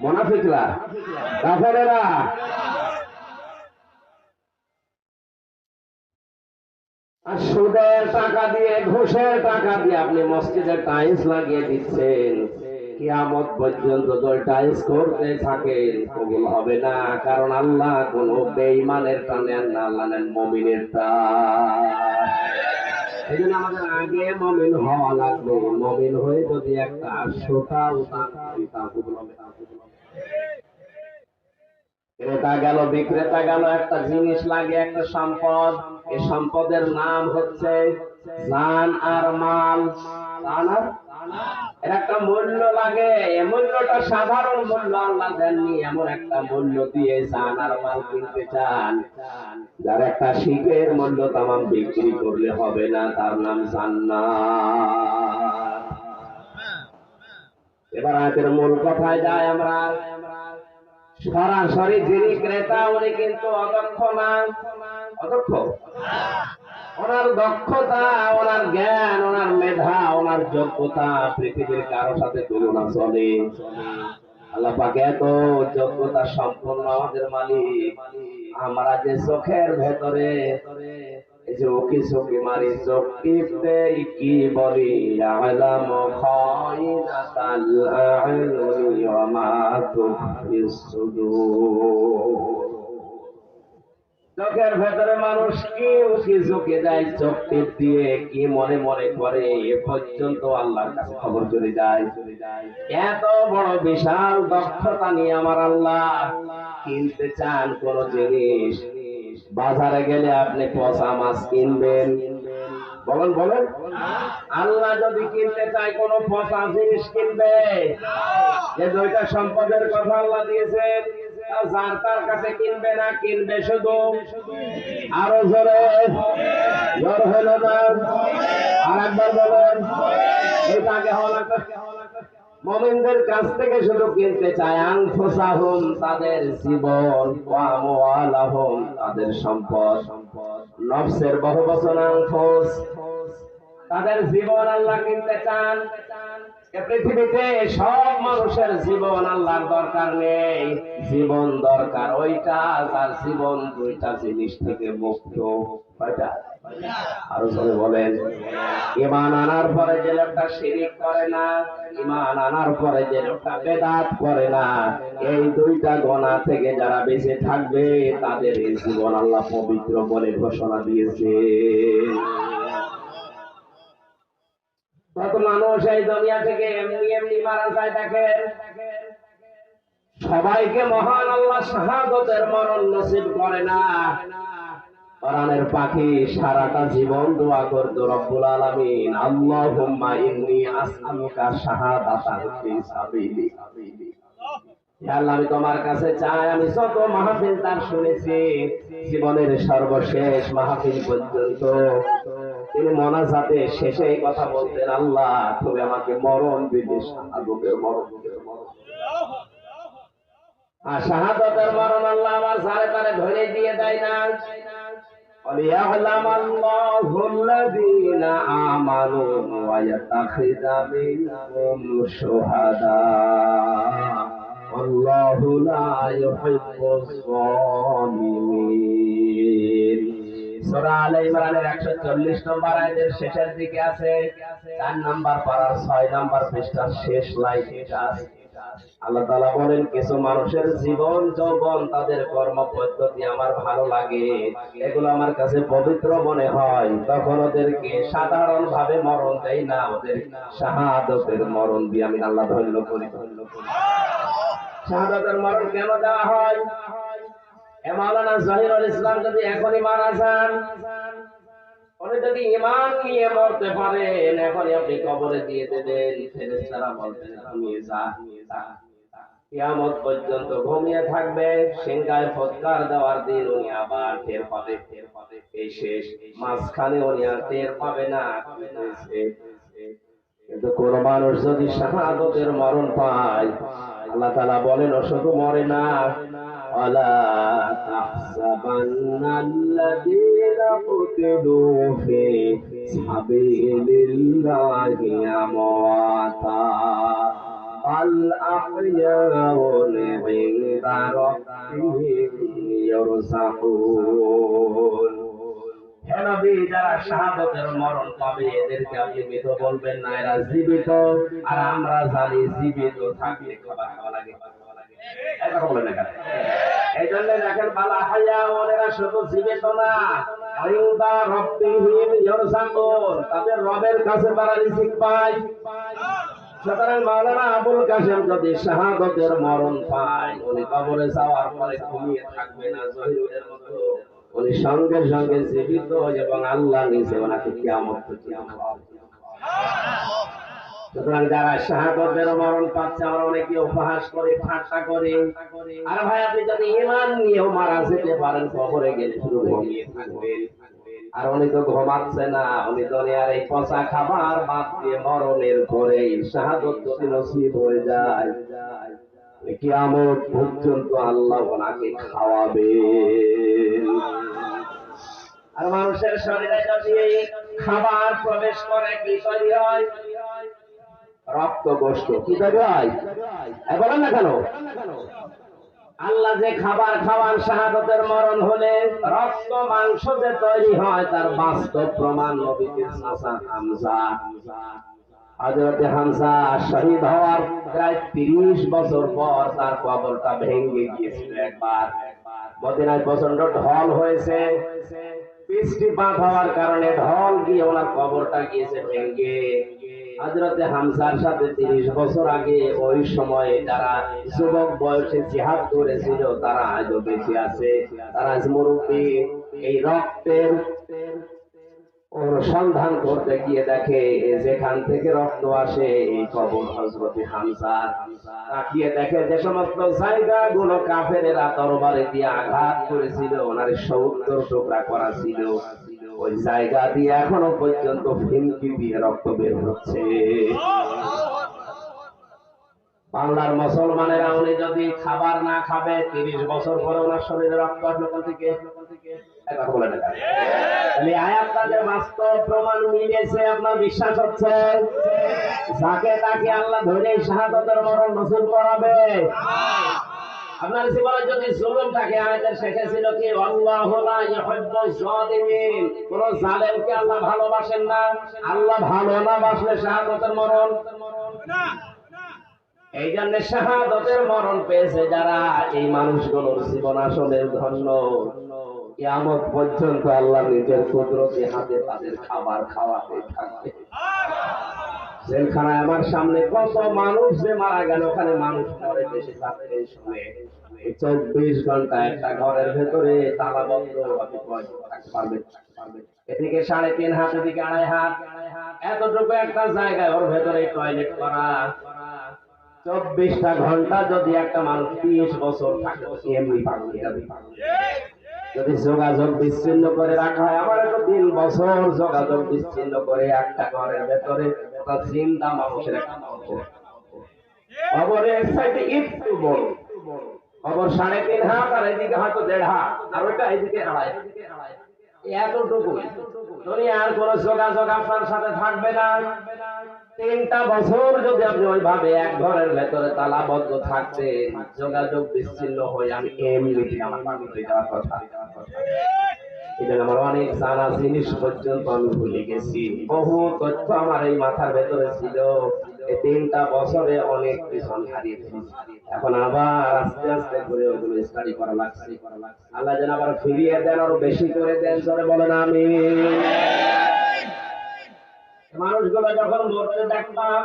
মুনাফিকরা, কাফেরেরা। আর সুদের টাকা দিয়ে, ঘুষের টাকা দিয়ে আপনি মসজিদে টাইলস লাগিয়ে দিচ্ছেন, কিয়ামত পর্যন্ত তো টাইলস করতে থাকেন, কবুল হবে না। কারণ আল্লাহ কোন বেঈমানের টা নেন না, আল্লাহ নেন মুমিনের টা। এই জন্য আমাদের আগে মুমিন হওয়া লাগবে। মুমিন হয়ে যদি একটা সোটা উদান করি তা কবুল হবে না। ক্রেতা গেল, বিক্রেতা গেল, একটা জিনিস লাগে, একটা সম্পদ। এই সম্পদের নাম হচ্ছে জান আর মাল। জান আর এর একটা মূল্য লাগে। এই মূল্যটা সাধারণ মূল্য আল্লাহ দেননি, এমন একটা মূল্য দিয়ে জান আর মাল কিনতে চান যার একটা শিখের মূল্য তামাম বিক্রি করলে হবে না, তার নাম জান্নাত। এবার আয়াতের মূল কথায় যায় আমরা। সরাসরি যিনি ক্রেতা উনি কিন্তু অদক্ষ না। অদক্ষ? ওনার দক্ষতা, ওনার জ্ঞান, ওনার মেধা, ওনার যোগ্যতা পৃথিবীর কারো সাথে তুলনা চলে? আল্লাহ পাক এত যোগ্যতা সম্পন্ন আমাদের মালিক। আমরা যে চোখের ভেতরে এই যে ওকি চোখে মারি, চোখ টিপতে কি বলি, আলাম খায়িনাতাল আ'য়ুনি ওয়া মা তুখফিস সুদূর। চোখের ভেতরে মানুষ কি উকি চোখে যায়, চোখ টিপ দিয়ে কি মনে মনে করে, এ পর্যন্ত আল্লাহর কাছে খবর চলে যায়। এত বড় বিশাল দক্ষতা নিয়ে আমার আল্লাহ কিনতে চান কোন জিনিস। বাজারে গেলে আপনি পচা মাছ কিনবেন? বলেন বলেন। আল্লাহ যদি কিনতে চায় কোন পচা জিনিস কিনবে? যে 2টা সম্পদের কথা আল্লাহ দিয়েছেন, যার তার কাছে কিনবে না, কিনবে শুধু। আরো জোরে জোর হলো না? আর একবার বলেন। এটা আগে হলো। মুমিনদের কাছ থেকে শুধু কিনতে চায় আনফুসাহুম, তাদের জীবন, ওয়া আমওয়ালাহুম, তাদের সম্পদ। নফসের বহুবচন আনফুস, তাদের জীবন আল্লাহ কিনতে চান। পৃথিবীতে সব মানুষের জীবন আল্লাহর দরকার নেই, জীবন দরকার ওইটা যার জীবন দুইটা জিনিস থেকে মুক্ত। কয়টা? আরো জোরে বলেন। ঈমান আনার পরে যে লোকটা শিরিক করে না, ঈমান আনার পরে যে লোকটা বেদাত করে না, এই দুইটা গুনাহ থেকে যারা বেঁচে থাকবে তাদের এই জীবন আল্লাহ পবিত্র বলে ঘোষণা দিয়েছে। কত মানুষ এই দুনিয়া থেকে এমনি এমনি মারা যায় দেখেন। সবাইকে মহান আল্লাহ শাহাদাতের মরণ নসিব করে না। কোরআনের পাখি সারাটা জীবন দোয়া করতো রব্বুল আলামিন, আল্লাহুম্মা ইন্নী আসআলুকা শাহাদাতান ফি সাবিলিক। হে আল্লাহ, আমি তোমার কাছে চাই, আমি যত মাহফিল তার শুনেছি, জীবনের সর্বশেষ মাহফিল পর্যন্ত তিনি মোনাজাতে শেষে এই কথা বলতেন, আল্লাহ তুমি আমাকে মরণ দিবে, শাহাদাতের মরণ দিবে। আর শাহাদাতের মরণ আল্লাহ আমার সারে তারে ধরে দিয়ে দেয় না। وَلِيَعْلَمَ اللَّهُ الَّذِينَ آمَنُوا وَيَتَّخِذَ مِنكُمْ شُهَدَاءَ وَاللَّهُ لَا يُحِبُّ الظَّالِمِينَ। সূরা আলে ইমরানের 140 নম্বর আয়াতের শেষের দিকে আছে, 4 নম্বর পারার 6 নম্বর পৃষ্ঠার শেষ লাইন এটা আছে। আল্লাহ তাআলা বলেন, কিছু মানুষের জীবন যৌবন তাদের কর্ম পদ্ধতি আমার ভালো লাগে, এগুলো আমার কাছে পবিত্র মনে হয়, তখন ওদেরকে সাধারণ ভাবে মরণ দেই না, ওদের শাহাদাতের মরণ দিয়ে আমি আল্লাহ ধন্য করি। শাহাদাতের মরণ কেন দেওয়া হয়? মাওলানা জহিরুল ইসলাম যদি এখনই মারা যান, উনি যদি ঈমান নিয়ে মরতে পারেন, এখনই আপনি কবরে দিয়ে দেবেন, ফেরেশতারা বলবেন ঘুমিয়ে যা। কিয়ামত পর্যন্ত ঘুমিয়ে থাকবে, সিংহায় ফৎকার দেওয়ার দিন উনি আবার টের পাবে। এই শেষ মাঝখানে উনি আর টের পাবে না। কিন্তু কোন মানুষ যদি শাহাদাতের মরণ পায়, আল্লাহ তাআলা বলেন ও শুধু মরে না, ওয়ালা তাহসাবান্নাল্লাযীনা কুতিলু ফি সাবিলিল্লাহি আমওয়াতা বাল আহইয়াউন ইনদা রাব্বিহিম ইরযাকুন। হে নবী, যারা শাহাদাতের মরণ পাবে এদেরকে আপনি মৃত বলবেন না, এরা জীবিত। আর আমরা জানি জীবিত থাকলে খাবার খাওয়া লাগে, এই কথা বলেন না কেন? এই জন্য দেখেন বালা হায়া, ওরা শুধু জীবিত না, ইনদা রাব্বিহিম ইরযাকুন, তাদের রবের কাছে তারা রিজিক পায়। সুতরাং মাওলানা আবুল কাসেম যদি শাহাদাতের মরণ পায়, উনি কবরে যাওয়ার পরে ঘুমিয়ে থাকবে না জহিরের মতো, উনি সঙ্গে সঙ্গে জীবিত এবং আল্লাহ নিজে ওনাকে কিয়ামত পর্যন্ত। সুতরাং যারা শাহাদাতের মরণ পাচ্ছে, আমরা অনেকে উপহাস করে ঠাট্টা করে, আর ভাই আপনি যদি ঈমান নিয়েও মারা যেতে পারেন, কবরে গেলে শুধু ঘুমিয়ে থাকবেন। আর উনি তো ঘুমাচ্ছে না, উনি দুনিয়ার এই পচা খাবার বাদ দিয়ে মরণের পরে শাহাদাত যদি নসিব হয়ে যায়, কিয়ামত পর্যন্ত আল্লাহ ওনাকে খাওয়াবেন। আর মানুষের শরীরে যদি খাবার প্রবেশ করে কি তৈরি হয়? রক্ত গোশত। কি তৈরি হয়? বলেন না কেন? আল্লাহ যে খাবার খাওয়ান শাহাদাতের মরণ হলে রক্ত মাংস যে তৈরি হয়, তার বাস্তব প্রমাণ নবীজির চাচা হামজা। হযরত হামজা শহীদ হওয়ার প্রায় 30 বছর পর তার কবরটা ভেঙে গিয়েছিল একবার। মদিনায় প্রচন্ড ঢল হয়েছে, বৃষ্টিপাত হওয়ার কারণে ঢল গিয়ে ওনার কবরটা গিয়েছে ভেঙে। হযরত হামজার সাথে 30 বছর আগে ওই সময়ে যারা যুবক বয়সে জিহাদ করেছিল তারা আজও বেঁচে আছে, তারা আজ মুরব্বী। এই রক্তের ওর সন্ধান করতে গিয়ে দেখে যেখান থেকে রক্ত আসে এই কবর হযরত হামজার। তাকিয়ে দেখে যে সমস্ত জায়গাগুলো কাফেরেরা তরবারি দিয়ে আঘাত করেছিল, ওনার 70 টুকরা করা ছিল, ওই জায়গা দিয়ে এখনো পর্যন্ত ফিনকি দিয়ে রক্ত বের হচ্ছে। বাংলার মুসলমানেরা উনি যদি খাবার না খাবে 30 বছর পরে ওনার শরীরে রক্ত আসবে কোন থেকে? একবার বলে দেখা। তাহলে আয়াতটা যে বাস্তব প্রমাণ মিলেছে আপনার বিশ্বাস হচ্ছে? যাকে তাকে আল্লাহ ধরে শাহাদাতের মরণ নসিব করাবে। আপনার জীবনে যদি জুলুম থাকে, আয়াতের শেষে ছিল কি আল্লাহু লা ইউহিব্বুজ জালিমিন, কোন জালেমকে আল্লাহ ভালোবাসেন না। আল্লাহ ভালো না বাসলে শাহাদাতের মরণ না। এই জন্য শাহাদাতের মরণ পেয়েছে যারা, এই মানুষগুলোর জীবন আসলে ধন্য। কিয়ামত পর্যন্ত আল্লাহ নিজের কুদরতি হাতে তাদের খাবার খাওয়াতে থাকবে। জেলখানায় আমার সামনে কত মানুষ যে মারা গেল, ওখানে মানুষ মরে বেশি থাকতে শুনে 24 ঘন্টা একটা ঘরের ভেতরে তালাবন্ধ, আপনি থাকতে পারবেন? এদিকে 3.5 হাত, এদিকে 2.5 হাত, এতটুকু একটা জায়গায় ওর ভেতরে টয়লেট করা। 24টা ঘন্টা যদি একটা মানুষ 30 বছর থাকে, এমনি পাগল যাবে। যদি যোগাযোগ বিচ্ছিন্ন করে রাখা হয়, আমার তো 3 বছর যোগাযোগ বিচ্ছিন্ন করে একটা ঘরের ভেতরে জিন্দা মানুষের একটা খবরের সাইডে একটু বড় খবর 3.5 হাত, আর এদিকে হয়তো 1.5 হাত, আর ওইটা এদিকে 2.5। এতটুকু দুনিয়ার কোন যোগাযোগ আপনার সাথে থাকবে না। 3টা বছর যদি আপনি ওইভাবে এক ঘরের ভেতরে তালাবদ্ধ থাকতে, যোগাযোগ বিচ্ছিন্ন হয়ে আমি এমনিতে আমার পাগল হয়ে যাওয়ার কথা। এটা আমার অনেক জানা জিনিস পর্যন্ত আমি ভুলে গেছি। বহু তথ্য আমার এই মাথার ভেতরে ছিল, এই 3টা বছরে অনেক কিছু হারিয়ে ফেলেছি। এখন আবার আস্তে আস্তে করে ওগুলো স্টাডি করা লাগছে। আল্লাহ যেন আবার ফিরিয়ে দেন, আরো বেশি করে দেন। জোরে বলেন আমিন। মানুষগুলো যখন মরতে দেখতাম,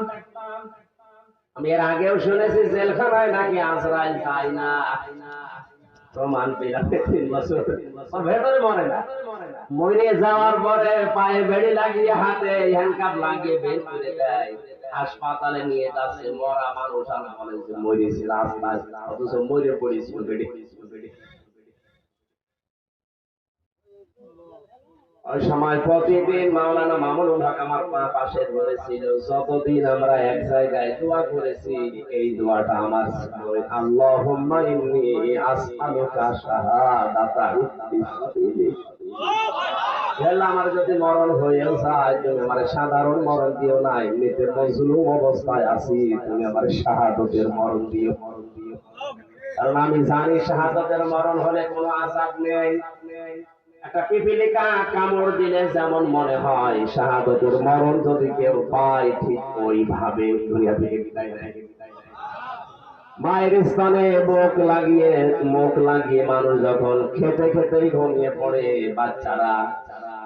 আমি এর আগেও শুনেছি জেলখানায় নাকি আজরাইল যায় না, প্রমাণ পেলাম 3 বছর ভেতরে মরে না। মরে যাওয়ার পরে পায়ে বেড়ি লাগিয়ে, হাতে হ্যান্ডকাপ লাগিয়ে বের করে দেয়, হাসপাতালে নিয়ে যাচ্ছে। মরা মানুষ আর বলে যে মরেছিল রাস্তায়, অথচ মরে পড়েছিল বেড়ি। ওই সময় প্রতিদিন মাওলানা মামুনুল হক আমার পাশে বলেছিল, যতদিন আমরা এক জায়গায় দোয়া করেছি, এই দোয়াটা আমার আল্লাহুম্মা ইন্নী আসআলুকা শাহাদাতা আমার যদি মরণ হয়েও যায়, তুমি আমার সাধারণ মরণ দিও না, এমনিতে মজলুম অবস্থায় আছি, তুমি আমার শাহাদাতের মরণ দিও। কারণ আমি জানি শাহাদাতের মরণ হলে কোনো আযাব নেই। একটা পিপিলিকা কামড় দিলে যেমন মনে হয়, শাহাদাতের মরণ যদি কেউ পায়, ঠিক ওইভাবে দুনিয়া থেকে বিদায় নেয়। মায়ের স্তনে মুখ লাগিয়ে মানুষ যখন খেতে খেতেই ঘুমিয়ে পড়ে, বাচ্চারা,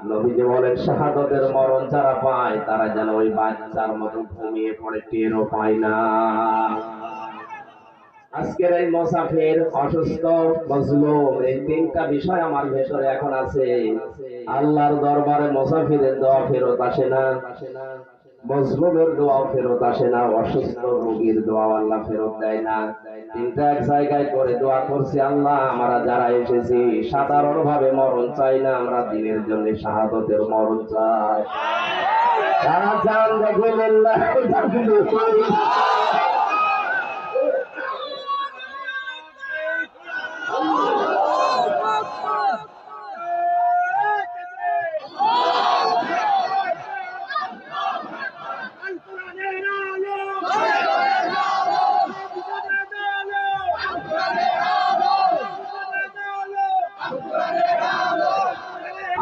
নবীজি বলেন শাহাদাতের মরণ যারা পায়, তারা যেন ওই বাচ্চার মতো ঘুমিয়ে পড়ে, টেরও পায় না। আজকের এই মুসাফির, অসুস্থ, মজলুম, এই 3টা বিষয় আমার ভেতরে এখন আছে। আল্লাহর দরবারে মুসাফিরের দোয়া ফেরত আসে না, মজলুমের দোয়া ফেরত আসে না, অসুস্থ রোগীর দোয়া আল্লাহ ফেরত দেয় না। 3টা এক জায়গায় করে দোয়া করছি, আল্লাহ আমরা যারা এসেছি সাধারণ ভাবে মরণ চাই না, আমরা দিনের জন্য শাহাদাতের মরণ চাই। যারা চান দেখলেন না,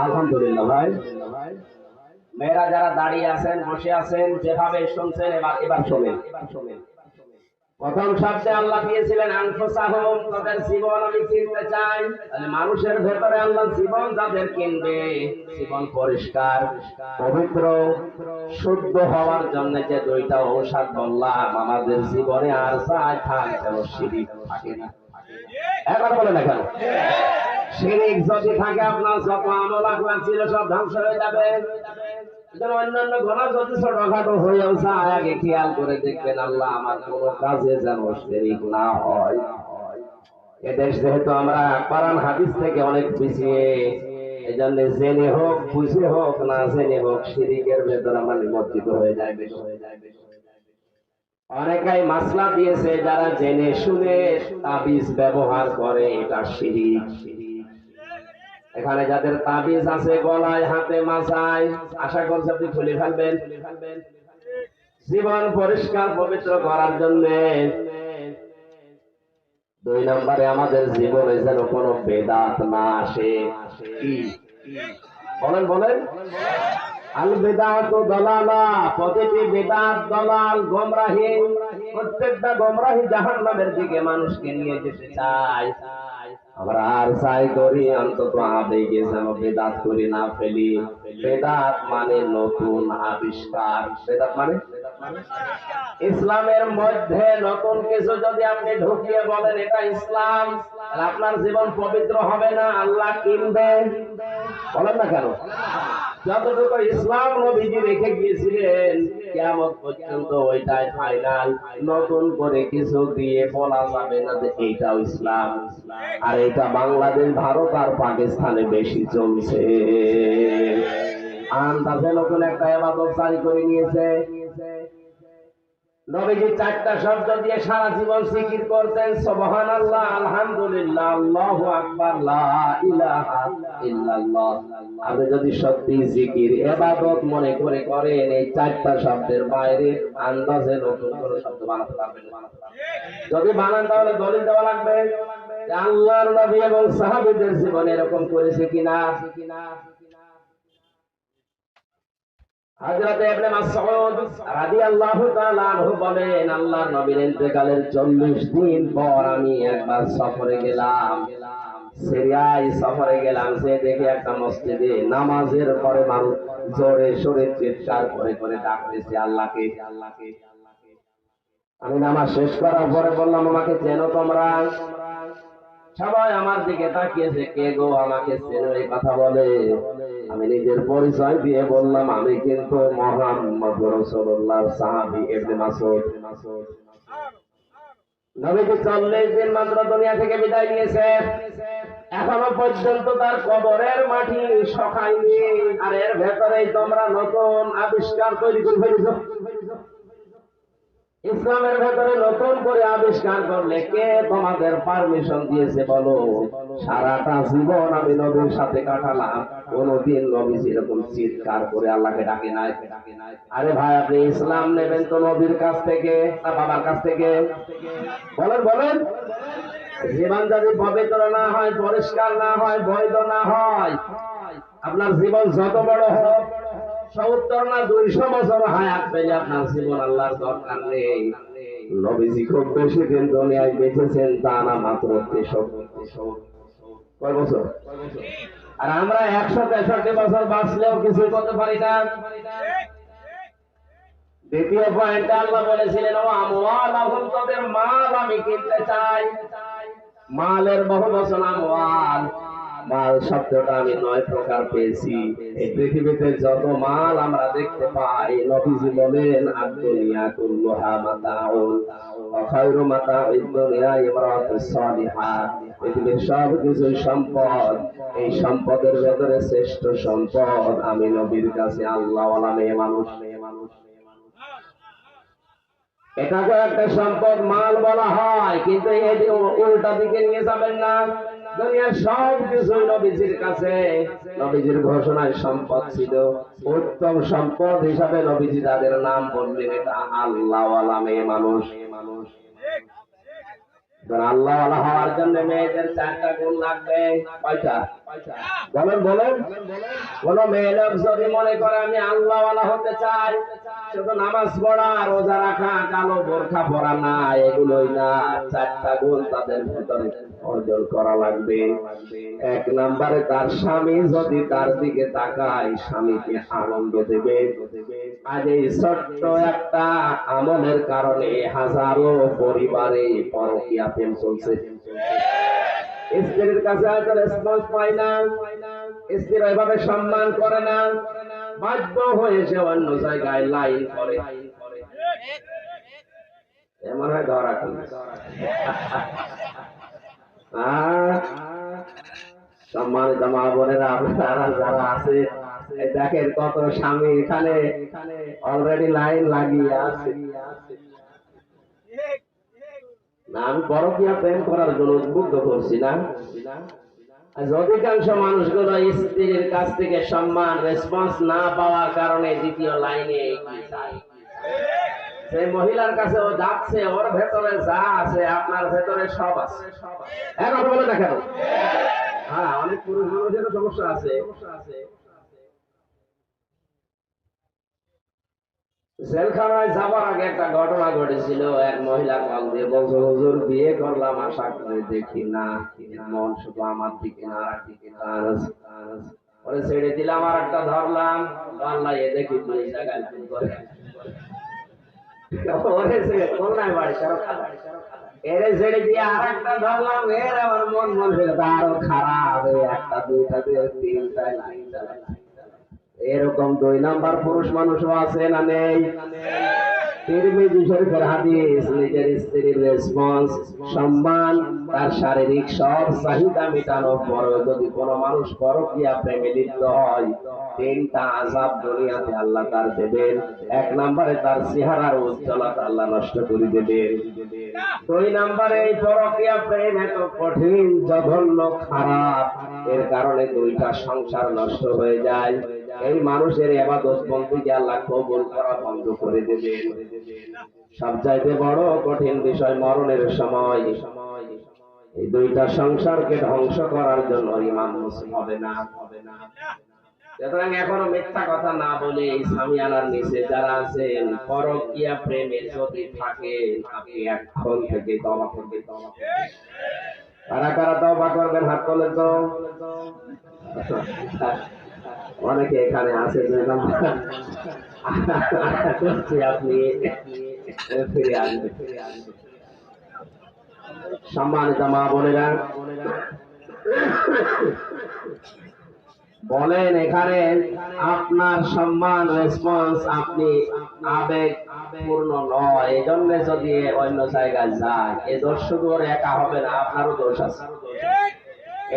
আলহামদুলিল্লাহ। ভাই মেয়েরা যারা দাঁড়িয়ে আছেন, বসে আছেন, যেভাবে শুনছেন, এবার শোনেন। প্রথম শব্দে আল্লাহ দিয়েছিলেন আনফুসাহুম, তাদের জীবন আমি কিনতে চাই। তাহলে মানুষের ভেতরে আল্লাহ জীবন যাদের কিনবে, জীবন পরিষ্কার, পবিত্র, শুদ্ধ হওয়ার জন্য যে 2টা ঔষধ বললাম, আমাদের জীবনে আর চাই থাক যেন শিরিক থাকে না। একবার বলে না কেন? শিরিক যদি থাকে, আপনার যত আমল আখলাক ছিল সব ধ্বংস হয়ে যাবে। অন্যান্য ঘটনা যদি ছোটখাটো হয়েও যায়, আগে খেয়াল করে দেখবেন আল্লাহ আমার কোন কাজে যেন শিরিক না হয়। এদেশ যেহেতু আমরা কোরআন হাদিস থেকে অনেক পিছিয়ে, এই জন্য জেনে হোক, বুঝে হোক, না জেনে হোক, শিরিকের ভেতর আমরা নিমজ্জিত হয়ে যাবে। অনেকেই মাসলা দিয়েছে যারা জেনে শুনে তাবিজ ব্যবহার করে এটা শিরক। এখানে যাদের তাবিজ আছে গলায় হাতে মাথায়, আশা করছি আপনি খুলে ফেলবেন জীবন পরিষ্কার পবিত্র করার জন্য। 2 নম্বরে আমাদের জীবনে যেন কোনো বেদাত না আসে। কি বলেন বলেন? আল বেদাত দালালা, প্রতিটি বেদাত দলাল, গোমরাহি। প্রত্যেকটা গোমরাহি জাহান্নামের দিকে মানুষকে নিয়ে যেতে চায়। আমরা আর চাই করি অন্তত আবেগে যেন বেদাত করে না ফেলি। বেদাত মানে নতুন আবিষ্কার। বেদাত মানে ইসলামের মধ্যে নতুন কিছু যদি আপনি ঢুকিয়ে বলেন এটা ইসলাম, তাহলে আপনার জীবন পবিত্র হবে না, আল্লাহ কিনবে। বলেন না কেন? যতটুকু ইসলাম নবীজি রেখে গিয়েছিলেন কিয়ামত পর্যন্ত ওইটাই ফাইনাল। নতুন করে কিছু দিয়ে বলা যাবে না যে এইটাও ইসলাম। আর এটা বাংলাদেশ, ভারত আর পাকিস্তানে বেশি চলছে। আন্দাজে নতুন একটা ইবাদত জারি করে নিয়েছে। নবীজি 4টা শব্দ দিয়ে সারা জীবন জিকির করতেন, সুবহানাল্লাহ, আলহামদুলিল্লাহ, আল্লাহু আকবার, লা ইলাহা ইল্লাল্লাহ। আপনি যদি সত্যি জিকির ইবাদত মনে করে করেন, এই 4টা শব্দের বাইরে আন্দাজে নতুন করে শব্দ বানাতে পারবেন না। যদি বানান তাহলে দলিল দেওয়া লাগবে যে আল্লাহর নবী এবং সাহাবীদের জীবনে এরকম করেছে কিনা। হযরত ইবনে মাসউদ রাদিয়াল্লাহু তাআলা আনহু বলেন, আল্লাহর নবীর ইন্তেকালের 40 দিন পর আমি একবার সফরে গেলাম, সিরিয়ায় সফরে গেলাম। সে দেখে একটা মসজিদে নামাজের পরে মানুষ জোরে সোরে চিৎকার করে করে ডাকতেছে আল্লাহকে। আমি নামাজ শেষ করার পরে বললাম, আমাকে চেনো তোমরা? সবাই আমার দিকে তাকিয়েছে, কে গো, আমাকে চেনো? এই কথা বলে। আমি নিজের পরিচয় দিয়ে বললাম, আমি কিন্তু মুহাম্মদ রাসূলুল্লাহর সাহাবী ইবনে মাসউদ। নবীজি 40 দিন মাত্র দুনিয়া থেকে বিদায় নিয়েছে, এখনো পর্যন্ত তার কবরের মাটি শুকায়নি। আর এর ভেতরেই তোমরা নতুন আবিষ্কার তৈরি করে ফেলেছো। ইসলামের ভেতরে নতুন করে আবিষ্কার করলে কে তোমাদের পারমিশন দিয়েছে বলো? সারাটা জীবন আমি নবীর সাথে কাটালাম, কোনদিন নবীজি এরকম চিৎকার করে আল্লাহকে ডাকে নাই। আরে ভাই, আপনি ইসলাম নেবেন তো নবীর কাছ থেকে না বাবার কাছ থেকে? বলেন বলেন। জীবন যদি পবিত্র না হয়, পরিষ্কার না হয়, বৈধ না হয়, আপনার জীবন যত বড় হোক, 70 না 200 বছর হায়াত পেলে আপনার জীবন আল্লাহর দরকার নেই। নবীজি খুব বেশি দিন দুনিয়ায় বেঁচেছেন তা না, মাত্র 63। কয় বছর? আর আমরা 163 বছর বাঁচলেও কিছু করতে পারি না। দ্বিতীয় পয়েন্টে আল্লাহ বলেছিলেন, ও আমওয়ালাহুম, তাদের মাল আমি কিনতে চাই। মালের বহু বচন আমওয়াল। মাল শব্দটা আমি 9 প্রকার পেয়েছি। এই পৃথিবীতে যত মাল আমরা দেখতে পাই, নবীজি বলেন, আদ-দুনিয়া কুল্লুহা মাতাউন ওয়া খায়রু মাতাউদ দুনিয়া ইমরাতুস সালিহা। পৃথিবীর সব কিছু সম্পদ, এই সম্পদের ভেতরে শ্রেষ্ঠ সম্পদ আমি নবীর কাছে আল্লাহওয়ালা মেয়ে মানুষ। এটাকে একটা সম্পদ মাল বলা হয়, কিন্তু এই উল্টা দিকে নিয়ে যাবেন না। দুনিয়ার সব কিছুই নবীজির কাছে। নবীজির ঘোষণায় সম্পদ ছিল, উত্তম সম্পদ হিসাবে নবীজি তাদের নাম বললেন, এটা আল্লাহওয়ালা মেয়ে মানুষ। আল্লাহওয়ালা হওয়ার জন্য মেয়েদের 4টা গুণ লাগবে। কয়টা? বলেন বলেন। কোন মেয়ে লোক যদি মনে করে আমি আল্লাহওয়ালা হতে চাই, শুধু নামাজ পড়া, রোজা রাখা, কালো বোরখা পরা না, এগুলোই না। 4টা গুণ তাদের ভিতরে অর্জন করা লাগবে। 1 নম্বরে তার স্বামী যদি তার দিকে তাকায়, স্বামীকে আনন্দ দেবে। আজ এই ছোট্ট একটা আমলের কারণে হাজারো পরিবারে পরকীয়া প্রেম চলছে। স্ত্রীর কাছে হয়তো রেসপন্স পায় না, স্ত্রীর এভাবে সম্মান করে না, বাধ্য হয়ে সে অন্য জায়গায় লাইন করে। এমন হয় ধরা কি সম্মানিত মা বোনেরা, আপনারা যারা আছে, দেখেন কত স্বামী এখানে অলরেডি লাইন লাগিয়ে আছে। না আমি পরকীয়া প্রেম করার জন্য উদ্বুদ্ধ করছি না। আজ অধিকাংশ মানুষগুলো স্ত্রীর কাছ থেকে সম্মান রেসপন্স না পাওয়ার কারণে দ্বিতীয় লাইনে এগিয়ে যায়। যে মহিলার কাছে ও যাচ্ছে ওর ভেতরে যা আছে আপনার ভেতরে সব আছে। এখন বলে দেখেন, হ্যাঁ অনেক পুরুষ মানুষেরও সমস্যা আছে। জেলখানায় যাবার আগে একটা ঘটনা ঘটেছিল। এক মহিলা কল দিয়ে বলছে, হুজুর বিয়ে করলাম, আশা করে দেখি না মন শুধু আমার দিকে না আর দিকে ওরে ছেড়ে দিলাম আর একটা ধরলাম, আল্লাহ এ দেখি দুই জায়গায় ভুল করে। ওরে ছেড়ে কোনায় বাড়ি এরে ছেড়ে দিয়ে আর একটা ধরলাম, এর আমার মন বলছে আরো খারাপ, একটা দুইটা তিনটা লাইন চালাই। এরকম দুই নাম্বার পুরুষ মানুষও আছে না নেই? তিরমিজি শরীফের হাদিস, নিজের স্ত্রীর রেসপন্স সম্মান তার শারীরিক সব চাহিদা মেটানোর পরেও যদি কোনো মানুষ পরকীয়া প্রেমে লিপ্ত হয়, তিনটা আযাব দুনিয়াতে আল্লাহ তার দেবেন। এক নম্বরে তার চেহারার উজ্জ্বলতা আল্লাহ নষ্ট করে দেবেন। দুই নম্বরে এই পরকীয়া প্রেম এত কঠিন, জঘন্য, খারাপ, এর কারণে দুইটা সংসার নষ্ট হয়ে যায়। এই মানুষের ইবাদত বন্দেগী আল্লাহ কবুল করা বন্ধ করে দেবেন। সবচাইতে বড় কঠিন বিষয় মরণের সময় এই দুইটা সংসারকে ধ্বংস করার জন্য ইমাম মুসলিম হবে না। সুতরাং এখনো মিথ্যা কথা না বলে সামিয়ানার নিচে যারা আছেন পরকীয়া প্রেমে যদি থাকে, আপনি এখন থেকে তওবা করবেন। কারা কারা তওবা করবেন হাত তোলেন তো। অনেকে এখানে আছে আপনি ফিরে আসবেন। সম্মানিত মা বোনেরা বলেন, এখানে আপনার সম্মান রেসপন্স আপনি আবেগ পূর্ণ নয়, এই জন্য যদি অন্য জায়গায় যায় এ দোষ শুধু ওর একা হবে না, আপনারও দোষ আছে।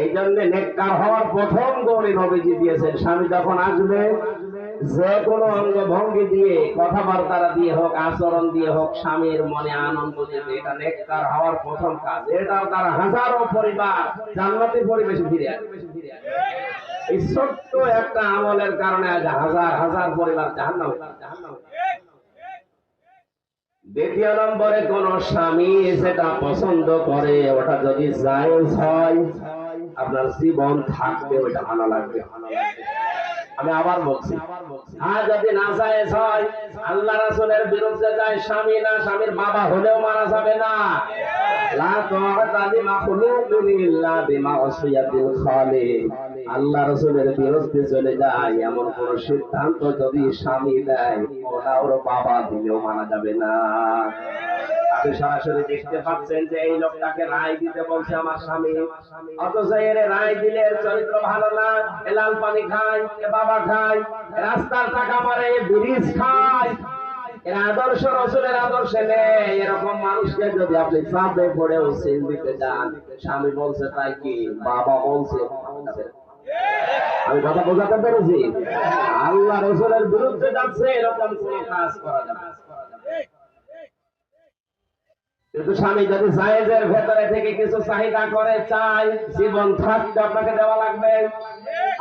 এই জন্য নেককার হওয়ার প্রথম গৌরী নবীজি দিয়েছেন, স্বামী যখন আসবে যে কোনো অঙ্গ ভঙ্গি দিয়ে, কথাবার্তা দিয়ে হোক, আচরণ দিয়ে হোক, স্বামীর মনে আনন্দ দেবে, এটা নেককার হওয়ার প্রথম কাজ। এটাও তার হাজারো পরিবার জান্নাতি পরিবেশে ফিরে আসবে। এই ছোট্ট একটা আমলের কারণে আজ হাজার হাজার পরিবার জাহান্নামে। দ্বিতীয় নম্বরে কোন স্বামী যেটা পছন্দ করে ওটা যদি জায়েজ হয়, আপনার জীবন থাকবে ওটা ভালো লাগবে। আমি আবার বলছি, আর যদি না জায়েজ হয়, আল্লাহ রাসূলের বিরুদ্ধে যায় স্বামী, না স্বামীর বাবা হলেও মারা যাবে না। লা তাআতা লিমাখলুকিন ইল্লা বিমাসিয়াতিল খালিক। আল্লাহ রাসূলের বিরুদ্ধে চলে যায় এমন কোন সিদ্ধান্ত যদি স্বামী দেয়, ওর বাবা দিলেও মানা যাবে না। আপনি সরাসরি দেখতে পাচ্ছেন যে এই লোকটাকে রায় দিতে বলছে আমার স্বামী, অথচ এর রায় দিলে এর চরিত্র ভালো না, লাল পানি খায়, বাবা খায়, রাস্তার টাকা মারে, ব্রিজ খায়, এর আদর্শ রাসূলের আদর্শে নেই। এরকম মানুষকে যদি আপনি চাপে পড়ে উচিত দিতে যান, স্বামী বলছে তাই কি, বাবা বলছে, আমি কথা বোঝাতে পেরেছি? আল্লাহ রাসূলের বিরুদ্ধে যাচ্ছে, এরকম কোন কাজ করা যাবে না। কিন্তু স্বামী যদি জায়েজের ভেতরে থেকে কিছু চাহিদা করে, চাই, জীবন থাকতে আপনাকে দেওয়া লাগবে।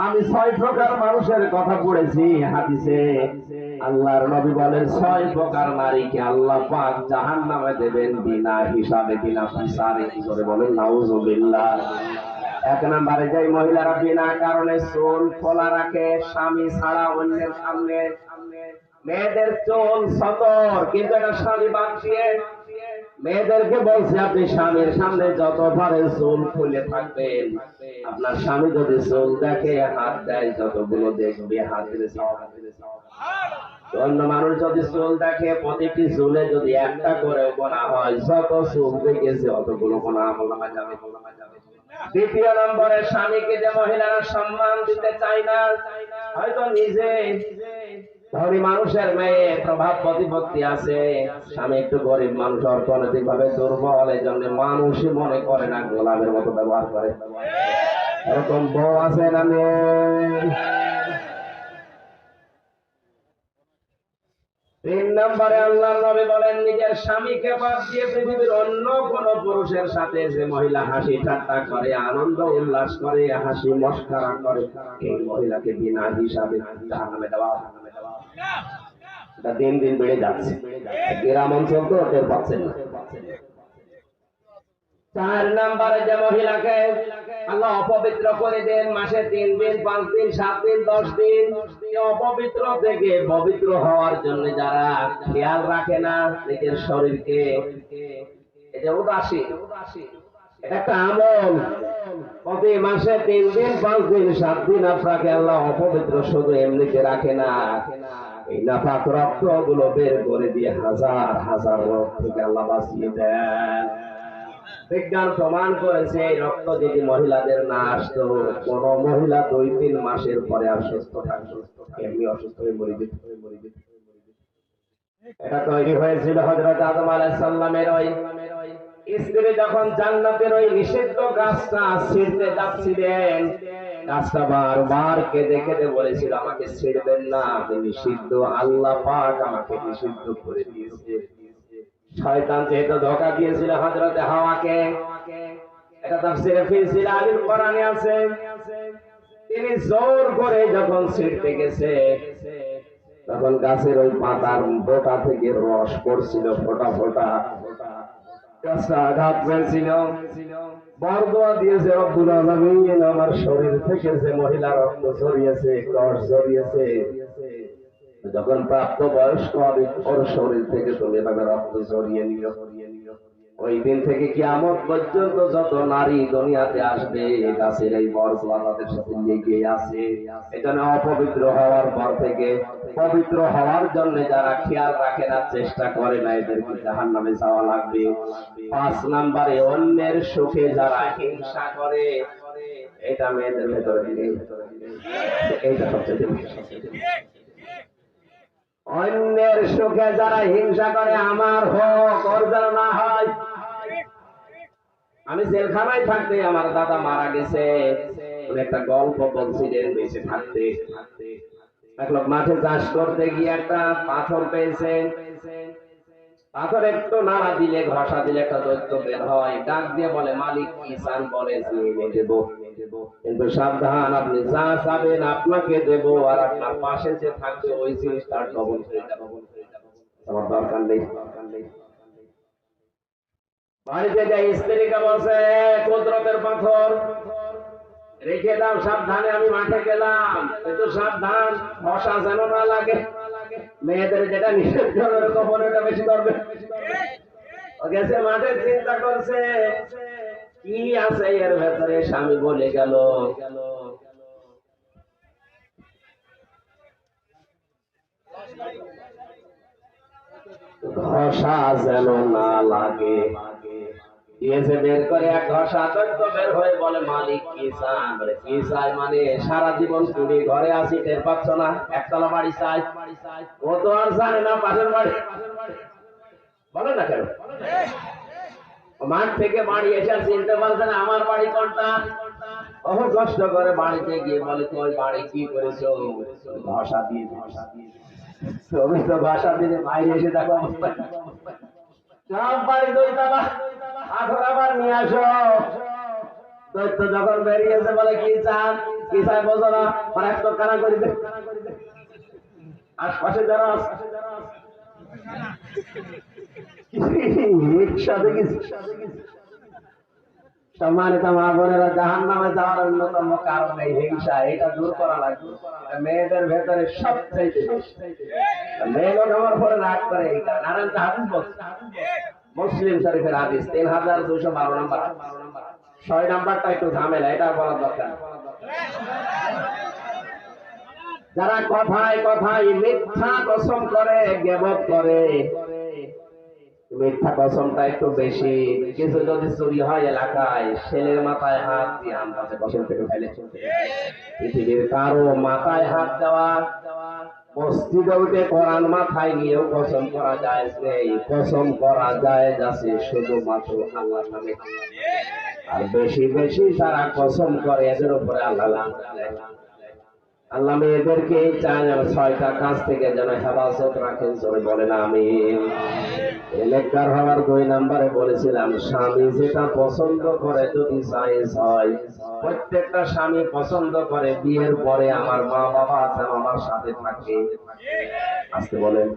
আমি 6 প্রকার মানুষের কথা পড়েছি হাদিসে। আল্লাহর নবী বলেন 6 প্রকার নারীকে আল্লাহ পাক জাহান্নামে দেবেন বিনা হিসাবে, বিনা বিচারে। কি করে বলেন? নাউযুবিল্লাহ। এক নম্বরে যে মহিলারা বিনা কারণে চুল খোলা রাখে স্বামী ছাড়া অন্যের সামনে, মেয়েদের চুল সতর, কিন্তু এটা স্বামী বাদ দিয়ে মেয়েদেরকে বলছে আপনি স্বামীর সামনে যত পারে চুল খুলে থাকবেন। আপনার স্বামী যদি চুল দেখে হাত দেয়, যতগুলো দেখবে হাতের সওয়াব। অন্য মানুষ যদি চুল দেখে প্রতিটি চুলে যদি একটা করে গোনা হয়, যত চুল দেখেছে অতগুলো গোনা আমলনামায় যাবে। দ্বিতীয় নম্বরে স্বামীকে যে মহিলারা সম্মান দিতে চায় না, হয়তো নিজে ধনী মানুষের মেয়ে, প্রভাব প্রতিপত্তি আছে, স্বামী একটু গরিব মানুষ, অর্থনৈতিক ভাবে দুর্বল, এই জন্য মানুষই মনে করে না, গোলামের মতো ব্যবহার করে। এরকম বউ আছে না? তিন নম্বরে আল্লাহর নবী বলেন, নিজের স্বামীকে বাদ দিয়ে পৃথিবীর অন্য কোন পুরুষের সাথে যে মহিলা হাসি ঠাট্টা করে, আনন্দ উল্লাস করে, হাসি মস্করা করে, এই মহিলাকে বিনা হিসাবে জাহান্নামে দেওয়া হবে। এটা দিন দিন বেড়ে যাচ্ছে, গ্রাম অঞ্চল তো টের পাচ্ছেন না। চার নম্বরে যে মহিলাকে আল্লাহ অপবিত্র করে দেন, মাসে 3 দিন 5 দিন 7 দিন 10 দিন, অপবিত্র থেকে পবিত্র হওয়ার জন্য যারা খেয়াল রাখে না নিজের শরীরকে, এটা উদাসী, এটা একটা আমল। প্রতি মাসে 3 দিন 5 দিন 7 দিন আপনাকে আল্লাহ অপবিত্র শুধু এমনিতে রাখে না, এই নাপাক রক্ত গুলো বের করে দিয়ে হাজার হাজার রোগ থেকে আল্লাহ বাঁচিয়ে দেন। বিজ্ঞান প্রমাণ করেছে এই রক্ত যদি মহিলাদের না আসতো, কোন মহিলা 2-3 মাসের পরে আর সুস্থ থাকতো, এমনি অসুস্থ হয়ে মরে যেত। এটা তৈরি হয়েছিল হযরত আদম আলাইহিস সালামের ওই স্ত্রী যখন জান্নাতের ওই নিষিদ্ধ গাছটা ছিঁড়তে যাচ্ছিলেন, গাছটা বারবার কেঁদে কেঁদে বলেছিল, আমাকে ছিঁড়বেন না, আমি নিষিদ্ধ, আল্লাহ পাক আমাকে নিষিদ্ধ করে দিয়েছে। শয়তান যেহেতু ধোঁকা দিয়েছিল হযরত হাওয়াকে, এটা তাফসীরে ফি জিলালিল কোরআনে আছে, তিনি জোর করে যখন ছিঁড়তে গেছে, তখন গাছের ওই পাতার বোটা থেকে রস পড়ছিল ফোঁটা ফোঁটা, গাছটা আঘাত পেয়েছিল। বরদোয়া দিয়েছে রব্বুল আলামিন, আমার শরীর থেকে যে মহিলা রক্ত ঝরিয়েছে, রস ঝরিয়েছে, যখন প্রাপ্ত বয়স্ক হবে ওর শরীর থেকে তুমি এভাবে রক্ত ঝরিয়ে নিও। ওই দিন থেকে কিয়ামত পর্যন্ত যত নারী দুনিয়াতে আসবে, গাছের এই বরদোয়া তাদের সাথে লেগে আছে। এখানে অপবিত্র হওয়ার পর থেকে পবিত্র হওয়ার জন্য যারা খেয়াল রাখে না, চেষ্টা করে না, এদেরকে জাহান্নামে যাওয়া লাগবে। 5 নম্বরে অন্যের সুখে যারা হিংসা করে, এটা মেয়েদের ভেতরে নেই, এইটা সবচেয়ে অন্যের সুখে যারা হিংসা করে, আমার হোক ওর যেন না হয়। আমি জেলখানায় থাকতে আমার দাদা মারা গেছে, একটা গল্প বলছিলেন, বেঁচে থাকতে এক লোক মাঠে চাষ করতে গিয়ে একটা পাথর পেয়েছে, পাথর একটু নাড়া দিলে, ঘষা দিলে একটা দৈত্য বের হয়, ডাক দিয়ে বলে, মালিক কি চান বলে, দেব, কিন্তু সাবধান, আপনি যা চাবেন আপনাকে দেব, আর আপনার পাশে যে থাকবে ওই জিনিস তার ডবল হয়ে যাবে, আমার দরকার নেই। বাড়িতে যাই স্ত্রীকে বলছে, কুদরতের পাথর রেখে দাও, সাবধানে আমি মাঠে গেলাম, কিন্তু সাবধান ঘষা যেন না লাগে। মেয়েদের যেটা নিষেধ করবে তখন এটা বেশি করবে। ও গেছে মাঠে, চিন্তা করছে কি আছে এর ভেতরে, স্বামী বলে গেল, ঘষা যেন না লাগে। দিয়েছে বের করে এক ঘষা, দৈত্য বের হয়ে বলে, মালিক কি চান? বলে কি চাই মানে, সারা জীবন তুমি ঘরে আসি টের পাচ্ছ না, একতলা বাড়ি চাই। ও তো আর জানে না পাশের বাড়ি, বলে না কেন, মাঠ থেকে বাড়ি এসে চিনতে পারছে না আমার বাড়ি কোনটা। বহু কষ্ট করে বাড়িতে গিয়ে বলে, তুই বাড়ি কি করেছো? ঘষা দিয়ে, তুমি তো ঘষা দিয়ে বাইরে এসে দেখো সব বাড়ি দইতালা, পাথর আবার নিয়ে আসো। দৈত্য যখন বেরিয়েছে বলে, কি চান? কি চাই বোঝো না, আর এক কানা করে দে, আশপাশে যারা সাথে কিছু সম্মানিত মা বোনেরা, জাহান্নামে যাওয়ার অন্যতম কারণ এই হিংসা, এটা দূর করা লাগবে। মেয়েদের ভেতরে সবচেয়ে মেয়ে লোক আমার পরে রাগ করে এই কারণে। আর একটা হাদিস বলছে, মুসলিম শরীফের হাদিস 3212 নম্বর, 6 নাম্বারটা একটু ঝামেলা, এটা বলার দরকার। যারা কথায় কথায় মিথ্যা কসম করে, গীবত করে, মিথ্যা কসমটা একটু বেশি, কিছু যদি চুরি হয় এলাকায়, ছেলের মাথায় হাত দিয়ে আন্দাজে কসম থেকে ফেলে। পৃথিবীর কারো মাথায় হাত দেওয়া, মসজিদে উঠে কোরআন মাথায় নিয়েও কসম করা যায়, এই কসম করা যায় যাচ্ছে শুধুমাত্র আল্লাহর নামে। আর বেশি বেশি যারা কসম করে, এদের উপরে আল্লাহ লানত দেয়। আল্লাহ মেয়েদেরকে চাই যেন 6টা কাজ থেকে যেন হেফাজত রাখেন, জোরে বলেন আমিন। নেককার হওয়ার 2 নম্বরে বলেছিলাম, স্বামী যেটা পছন্দ করে যদি জায়েজ হয়, প্রত্যেকটা স্বামী পছন্দ করে বিয়ের পরে আমার মা বাবা যেন আমার সাথে থাকে। আসতে বলেন,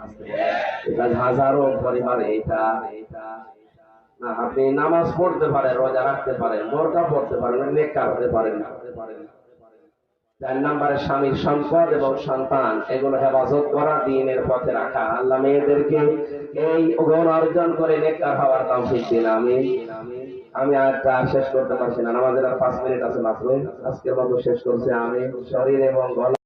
এটা হাজারো পরিবার এটা না। আপনি নামাজ পড়তে পারেন, রোজা রাখতে পারেন, বোরকা পড়তে পারেন, নেককার হতে পারেন না। 4 নম্বরে স্বামীর সম্পদ এবং সন্তান এগুলো হেফাজত করা, দ্বীনের পথে রাখা। আল্লাহ মেয়েদেরকে এই গুণ অর্জন করে নেককার হওয়ার তৌফিক দিন আমিন। আমি আর শেষ করতে পারছি না, আমাদের আর 5 মিনিট আছে মাত্র। আজকের মতো শেষ করছি আমি। শরীর এবং গলা